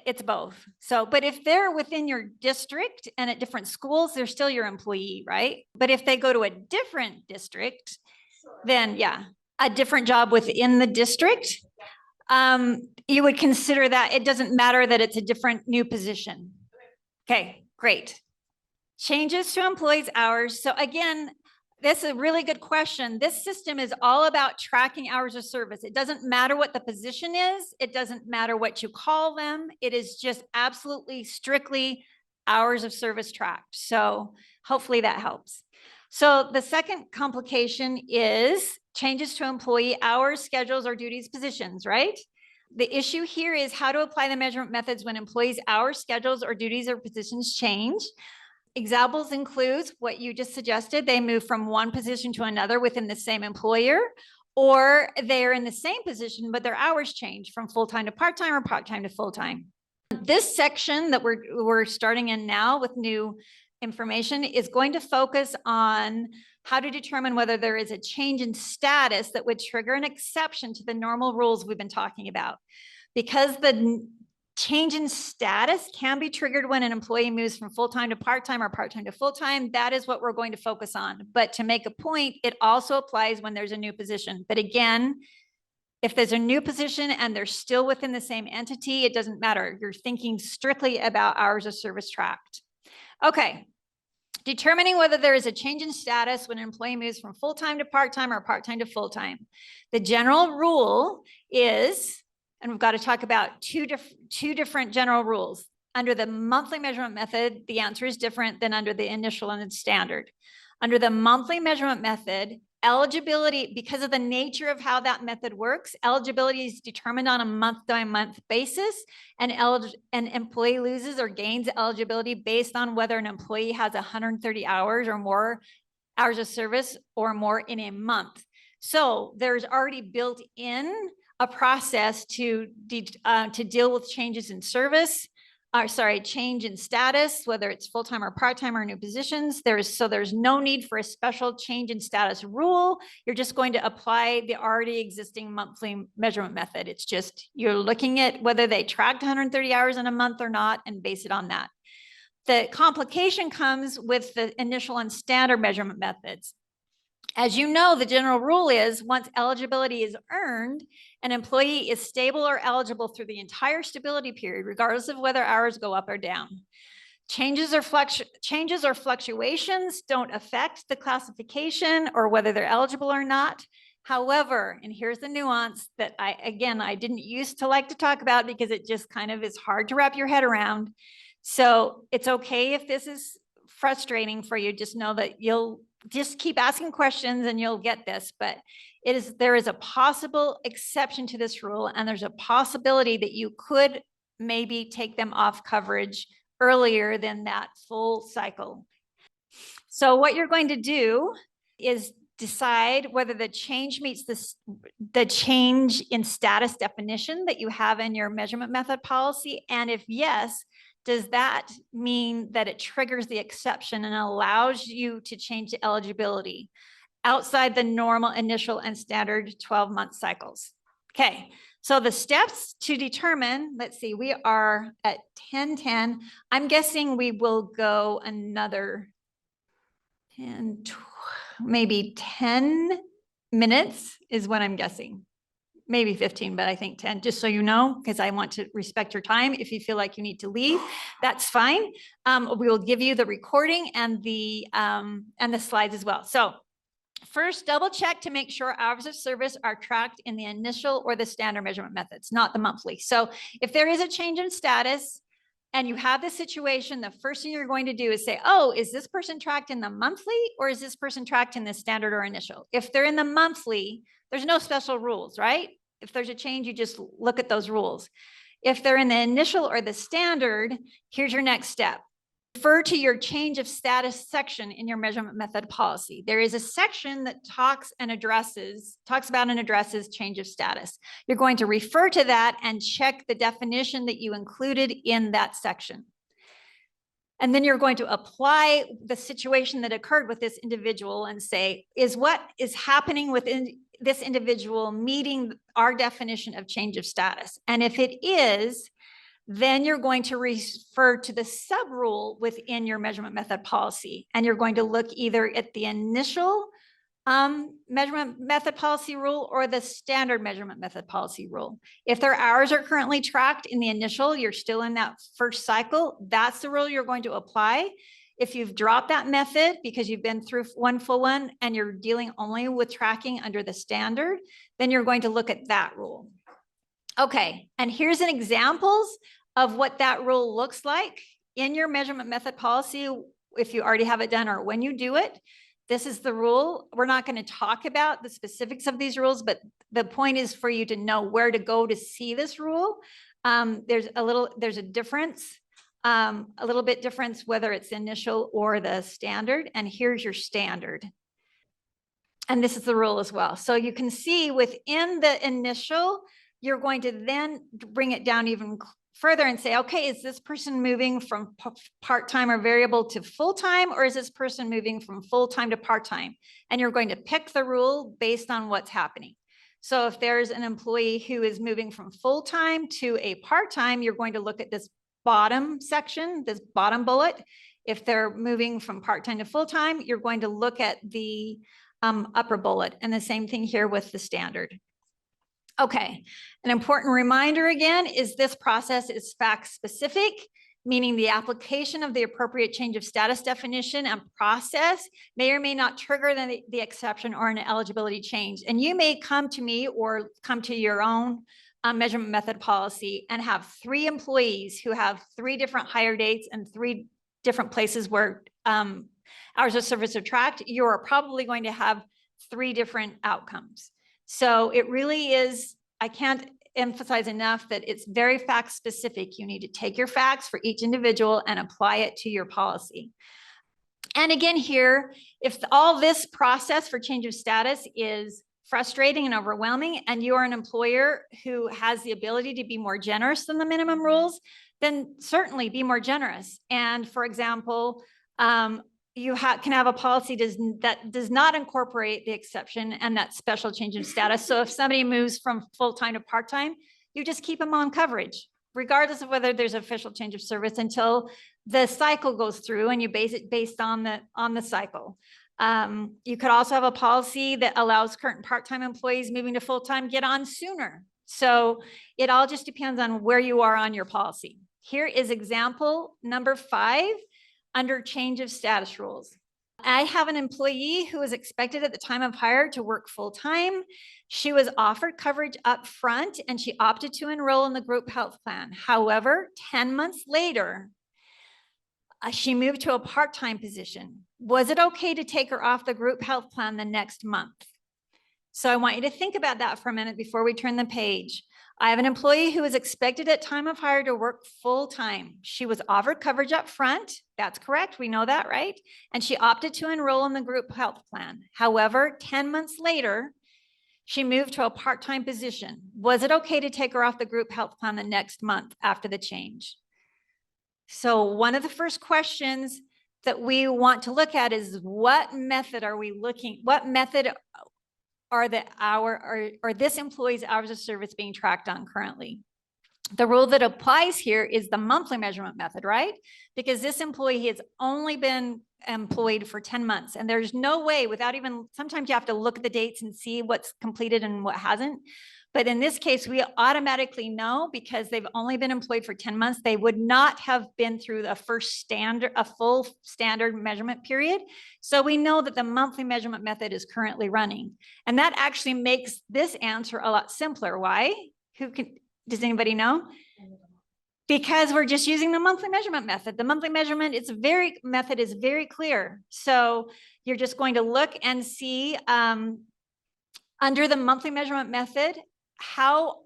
it's both. So, but if they're within your district and at different schools, they're still your employee, right? But if they go to a different district, then yeah, a different job within the district, you would consider that it doesn't matter that it's a different new position. Okay, great. Changes to employees' hours. So again, this is a really good question. This system is all about tracking hours of service. It doesn't matter what the position is. It doesn't matter what you call them. It is just absolutely strictly hours of service tracked. So hopefully that helps. So the second complication is changes to employee hours, schedules, or duties, positions, right? The issue here is how to apply the measurement methods when employees' hours, schedules, or duties or positions change. Examples includes what you just suggested. They move from one position to another within the same employer, or they're in the same position, but their hours change from full-time to part-time or part-time to full-time. This section that we're starting in now with new information is going to focus on how to determine whether there is a change in status that would trigger an exception to the normal rules we've been talking about. Because the change in status can be triggered when an employee moves from full-time to part-time or part-time to full-time. That is what we're going to focus on. But to make a point, it also applies when there's a new position. But again, if there's a new position and they're still within the same entity, it doesn't matter. You're thinking strictly about hours of service tracked. Okay. Determining whether there is a change in status when an employee moves from full-time to part-time or part-time to full-time. The general rule is, and we've got to talk about two different general rules. Under the monthly measurement method, the answer is different than under the initial and standard. Under the monthly measurement method, eligibility, because of the nature of how that method works, eligibility is determined on a month-by-month basis, and an employee loses or gains eligibility based on whether an employee has 130 hours or more hours of service or more in a month. So there's already built in a process to deal with changes in service, change in status, whether it's full-time or part-time or new positions. There's no need for a special change in status rule. You're just going to apply the already existing monthly measurement method. It's just, you're looking at whether they tracked 130 hours in a month or not and base it on that. The complication comes with the initial and standard measurement methods. As you know, the general rule is once eligibility is earned, an employee is stable or eligible through the entire stability period, regardless of whether hours go up or down. Changes or fluctuations don't affect the classification or whether they're eligible or not. However, and here's the nuance that I didn't used to like to talk about because it just kind of is hard to wrap your head around. So it's okay if this is frustrating for you. Just know that you'll just keep asking questions and you'll get this, but there is a possible exception to this rule, and there's a possibility that you could maybe take them off coverage earlier than that full cycle. So what you're going to do is decide whether the change meets the change in status definition that you have in your measurement method policy. And if yes, does that mean that it triggers the exception and allows you to change the eligibility outside the normal initial and standard 12-month cycles? Okay, so the steps to determine, let's see, we are at 10:10. I'm guessing we will go another 10, maybe 10 minutes is what I'm guessing. Maybe 15, but I think 10, just so you know, because I want to respect your time. If you feel like you need to leave, that's fine. We will give you the recording and the slides as well. So first, double check to make sure hours of service are tracked in the initial or the standard measurement methods, not the monthly. So if there is a change in status and you have this situation, the first thing you're going to do is say, oh, is this person tracked in the monthly or is this person tracked in the standard or initial? If they're in the monthly, there's no special rules, right? If there's a change, you just look at those rules. If they're in the initial or the standard, here's your next step. Refer to your change of status section in your measurement method policy. There is a section that talks about and addresses change of status. You're going to refer to that and check the definition that you included in that section. And then you're going to apply the situation that occurred with this individual and say, is what is happening within this individual meeting our definition of change of status? And if it is, then you're going to refer to the sub-rule within your measurement method policy. And you're going to look either at the initial measurement method policy rule or the standard measurement method policy rule. If their hours are currently tracked in the initial, you're still in that first cycle, that's the rule you're going to apply. If you've dropped that method because you've been through one full one and you're dealing only with tracking under the standard, then you're going to look at that rule. Okay, and here's an examples of what that rule looks like in your measurement method policy. If you already have it done or when you do it, this is the rule. We're not going to talk about the specifics of these rules, but the point is for you to know where to go to see this rule. There's a difference, a little bit difference whether it's initial or the standard. And here's your standard. And this is the rule as well. So you can see within the initial, you're going to then bring it down even further and say, okay, is this person moving from part-time or variable to full-time, or is this person moving from full-time to part-time? And you're going to pick the rule based on what's happening. So if there's an employee who is moving from full-time to a part-time, you're going to look at this bottom section, this bottom bullet. If they're moving from part-time to full-time, you're going to look at the upper bullet, and the same thing here with the standard. Okay, an important reminder again is this process is fact specific, meaning the application of the appropriate change of status definition and process may or may not trigger the exception or an eligibility change. And you may come to me or come to your own measurement method policy and have 3 employees who have 3 different hire dates and 3 different places where hours of service are tracked. You're probably going to have 3 different outcomes. So it really is, I can't emphasize enough that it's very fact specific. You need to take your facts for each individual and apply it to your policy. And again here, if all this process for change of status is frustrating and overwhelming, and you are an employer who has the ability to be more generous than the minimum rules, then certainly be more generous. And for example, you can have a policy that does not incorporate the exception and that special change in status. So if somebody moves from full-time to part-time, you just keep them on coverage. regardless of whether there's official change of service, until the cycle goes through, and you base it based on the cycle. You could also have a policy that allows current part-time employees moving to full-time get on sooner. So it all just depends on where you are on your policy. Here is example number 5 under change of status rules. I have an employee who was expected at the time of hire to work full-time. She was offered coverage up front and she opted to enroll in the group health plan. However, 10 months later, she moved to a part-time position. Was it okay to take her off the group health plan the next month? So I want you to think about that for a minute before we turn the page. I have an employee who is expected at time of hire to work full-time. She was offered coverage up front. That's correct. We know that, right? And she opted to enroll in the group health plan. However, 10 months later, she moved to a part-time position. Was it okay to take her off the group health plan the next month after the change? So one of the first questions that we want to look at is, what method are we looking, what method are this employee's hours of service being tracked on currently? The rule that applies here is the monthly measurement method, right? Because this employee has only been employed for 10 months, and there's no way, without even, sometimes you have to look at the dates and see what's completed and what hasn't. But in this case, we automatically know, because they've only been employed for 10 months, they would not have been through a full standard measurement period. So we know that the monthly measurement method is currently running. And that actually makes this answer a lot simpler. Why? Does anybody know? Because we're just using the monthly measurement method. The monthly measurement method is very clear. So you're just going to look and see under the monthly measurement method, how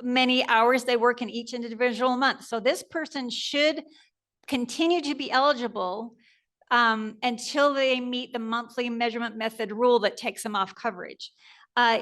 many hours they work in each individual month. So this person should continue to be eligible until they meet the monthly measurement method rule that takes them off coverage.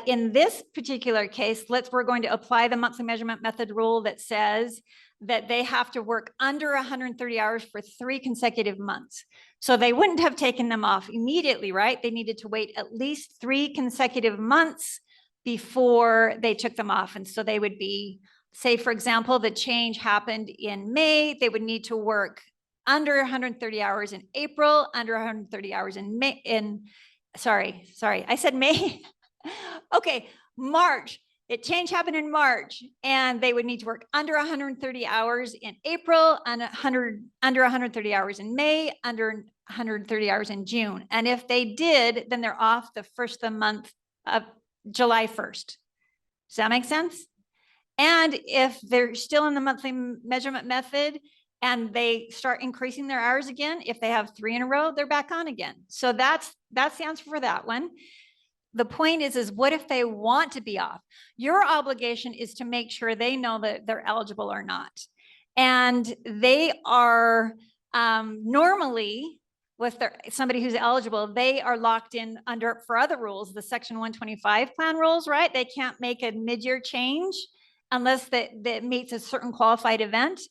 In this particular case, we're going to apply the monthly measurement method rule that says that they have to work under 130 hours for 3 consecutive months. So they wouldn't have taken them off immediately, right? They needed to wait at least 3 consecutive months before they took them off. And so they would be, say, for example, the change happened in May, they would need to work under 130 hours in April, under 130 hours in May, sorry, I said May. Okay, March. Change happened in March, and they would need to work under 130 hours in April, and under 130 hours in May, under 130 hours in June. And if they did, then they're off the first of the month of July 1st. Does that make sense? And if they're still in the monthly measurement method and they start increasing their hours again, if they have 3 in a row, they're back on again. So that's the answer for that one. The point is what if they want to be off? Your obligation is to make sure they know that they're eligible or not. And they are normally, with somebody who's eligible, they are locked in for other rules, the Section 125 plan rules, right? They can't make a mid-year change unless that meets a certain qualified event.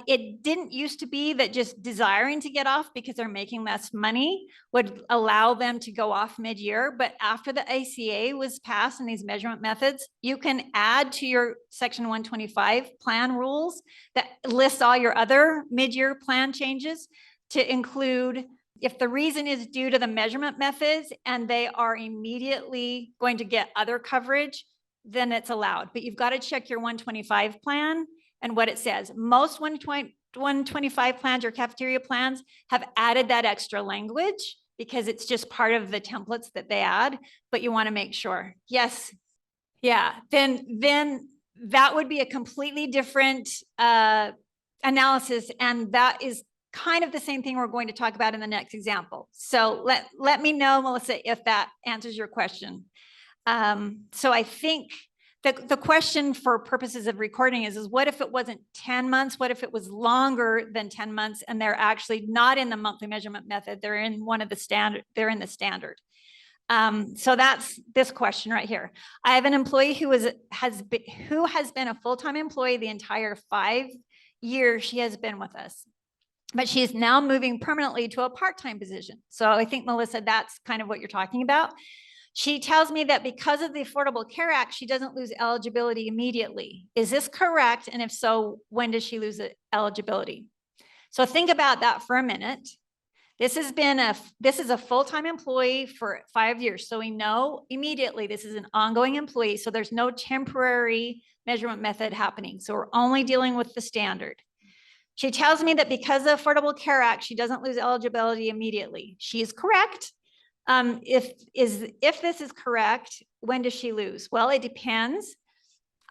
It didn't used to be that just desiring to get off because they're making less money would allow them to go off mid-year. But after the ACA was passed and these measurement methods, you can add to your Section 125 plan rules that lists all your other mid-year plan changes to include, if the reason is due to the measurement methods and they are immediately going to get other coverage, then it's allowed. But you've got to check your 125 plan and what it says. Most 125 plans or cafeteria plans have added that extra language because it's just part of the templates that they add, but you want to make sure. Yes. Yeah. Then that would be a completely different analysis. And that is kind of the same thing we're going to talk about in the next example. So let me know, Melissa, if that answers your question. So I think the question for purposes of recording is what if it wasn't 10 months? What if it was longer than 10 months and they're actually not in the monthly measurement method? They're in one of the standard, they're in the standard. So that's this question right here. I have an employee who has been a full-time employee the entire 5 years she has been with us, but she is now moving permanently to a part-time position. So I think, Melissa, that's kind of what you're talking about. She tells me that because of the Affordable Care Act, she doesn't lose eligibility immediately. Is this correct? And if so, when does she lose eligibility? So think about that for a minute. This is a full-time employee for 5 years. So we know immediately this is an ongoing employee. So there's no temporary measurement method happening. So we're only dealing with the standard. She tells me that because of the Affordable Care Act, she doesn't lose eligibility immediately. She is correct. If this is correct, when does she lose? Well, it depends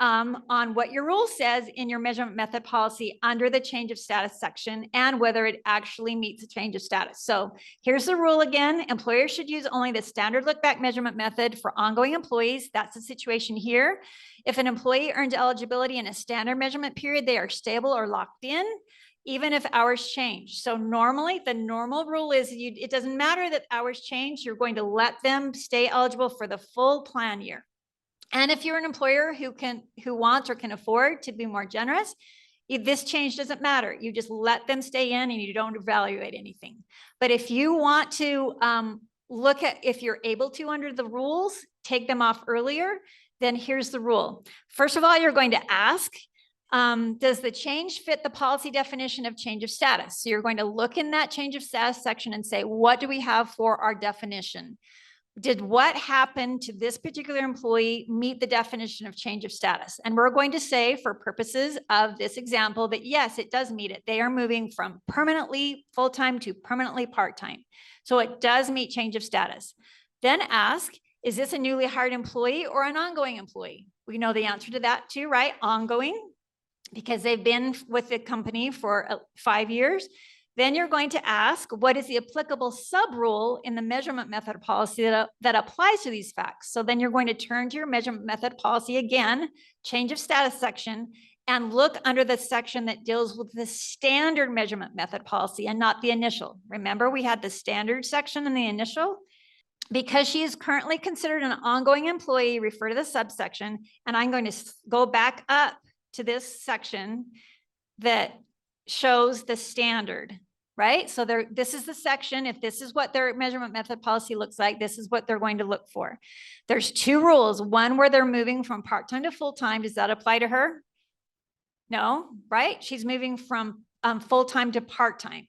on what your rule says in your measurement method policy under the change of status section and whether it actually meets the change of status. So here's the rule again. Employers should use only the standard look back measurement method for ongoing employees. That's the situation here. If an employee earns eligibility in a standard measurement period, they are stable or locked in, even if hours change. So normally the normal rule is it doesn't matter that hours change, you're going to let them stay eligible for the full plan year. And if you're an employer who wants or can afford to be more generous, if this change doesn't matter. You just let them stay in and you don't evaluate anything. But if you want to look at if you're able to under the rules, take them off earlier, then here's the rule. First of all, you're going to ask, does the change fit the policy definition of change of status? So you're going to look in that change of status section and say, what do we have for our definition? Did what happened to this particular employee meet the definition of change of status? And we're going to say for purposes of this example that yes, it does meet it. They are moving from permanently full-time to permanently part-time. So it does meet change of status. Then ask, is this a newly hired employee or an ongoing employee? We know the answer to that too, right? Ongoing, because they've been with the company for 5 years. Then you're going to ask, what is the applicable sub-rule in the measurement method policy that applies to these facts? So then you're going to turn to your measurement method policy again, change of status section, and look under the section that deals with the standard measurement method policy and not the initial. Remember, we had the standard section and the initial. Because she is currently considered an ongoing employee, refer to the subsection, and I'm going to go back up to this section that shows the standard, right? So this is the section. If this is what their measurement method policy looks like, this is what they're going to look for. There's 2 rules. One where they're moving from part-time to full-time. Does that apply to her? No, right? She's moving from full-time to part-time.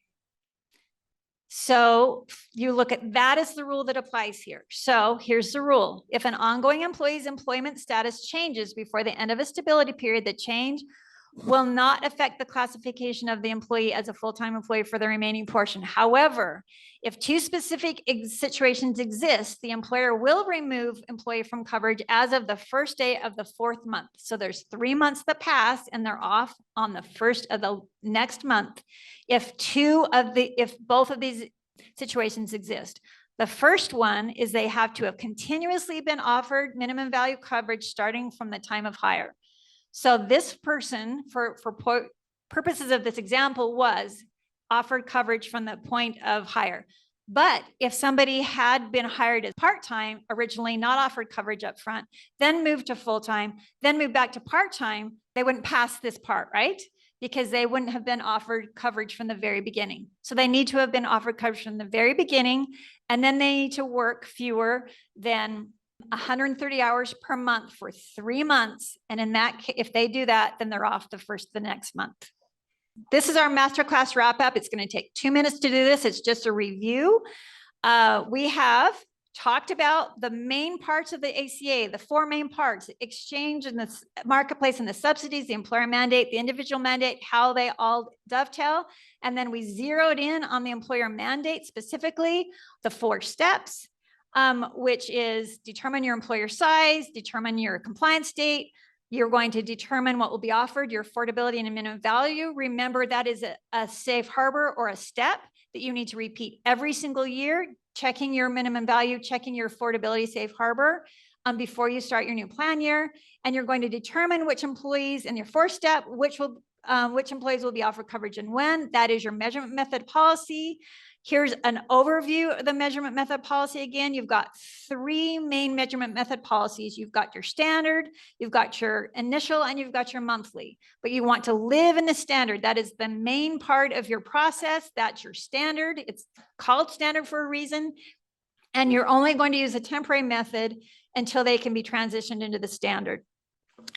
So you look at that as the rule that applies here. So here's the rule. If an ongoing employee's employment status changes before the end of a stability period, the change will not affect the classification of the employee as a full-time employee for the remaining portion. However, if 2 specific situations exist, the employer will remove employee from coverage as of the first day of the 4th month. So there's 3 months that pass and they're off on the first of the next month. If both of these situations exist. The first one is they have to have continuously been offered minimum value coverage starting from the time of hire. So this person, for purposes of this example, was offered coverage from the point of hire. But if somebody had been hired as part-time, originally not offered coverage up front, then moved to full-time, then moved back to part-time, they wouldn't pass this part, right? Because they wouldn't have been offered coverage from the very beginning. So they need to have been offered coverage from the very beginning, and then they need to work fewer than 130 hours per month for 3 months. And in that case, if they do that, then they're off the next month. This is our masterclass wrap up. It's going to take 2 minutes to do this. It's just a review. We have talked about the main parts of the ACA, the 4 main parts: exchange and the marketplace and the subsidies, the employer mandate, the individual mandate, how they all dovetail. And then we zeroed in on the employer mandate, specifically the 4 steps. Which is determine your employer size, determine your compliance date. You're going to determine what will be offered, your affordability and a minimum value. Remember, that is a safe harbor or a step that you need to repeat every single year, checking your minimum value, checking your affordability safe harbor before you start your new plan year. And you're going to determine which employees in your 4th step, which employees will be offered coverage and when. That is your measurement method policy. Here's an overview of the measurement method policy. Again, you've got 3 main measurement method policies. You've got your standard, you've got your initial, and you've got your monthly. But you want to live in the standard. That is the main part of your process. That's your standard. It's called standard for a reason. And you're only going to use a temporary method until they can be transitioned into the standard.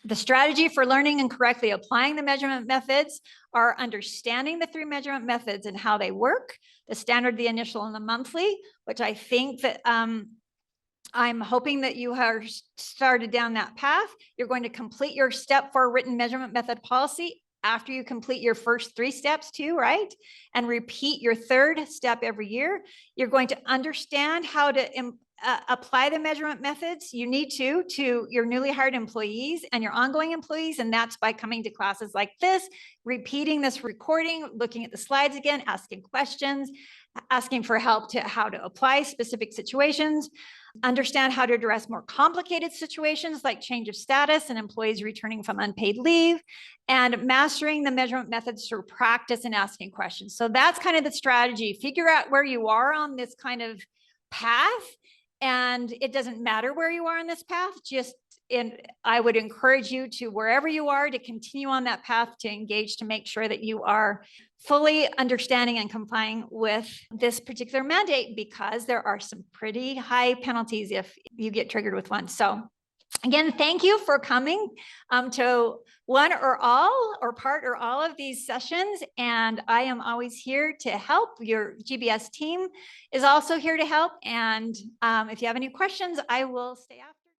The strategy for learning and correctly applying the measurement methods are understanding the 3 measurement methods and how they work, the standard, the initial, and the monthly, which I think that I'm hoping that you have started down that path. You're going to complete your step 4 written measurement method policy after you complete your first 3 steps too, right? And repeat your 3rd step every year. You're going to understand how to apply the measurement methods you need to your newly hired employees and your ongoing employees. And that's by coming to classes like this, repeating this recording, looking at the slides again, asking questions, asking for help to how to apply specific situations, understand how to address more complicated situations like change of status and employees returning from unpaid leave, and mastering the measurement methods through practice and asking questions. So that's kind of the strategy. Figure out where you are on this kind of path. And it doesn't matter where you are on this path, I would encourage you to, wherever you are, to continue on that path, to engage, to make sure that you are fully understanding and complying with this particular mandate, because there are some pretty high penalties if you get triggered with one. So again, thank you for coming to one or all or part or all of these sessions. And I am always here to help. Your GBS team is also here to help. And if you have any questions, I will stay after.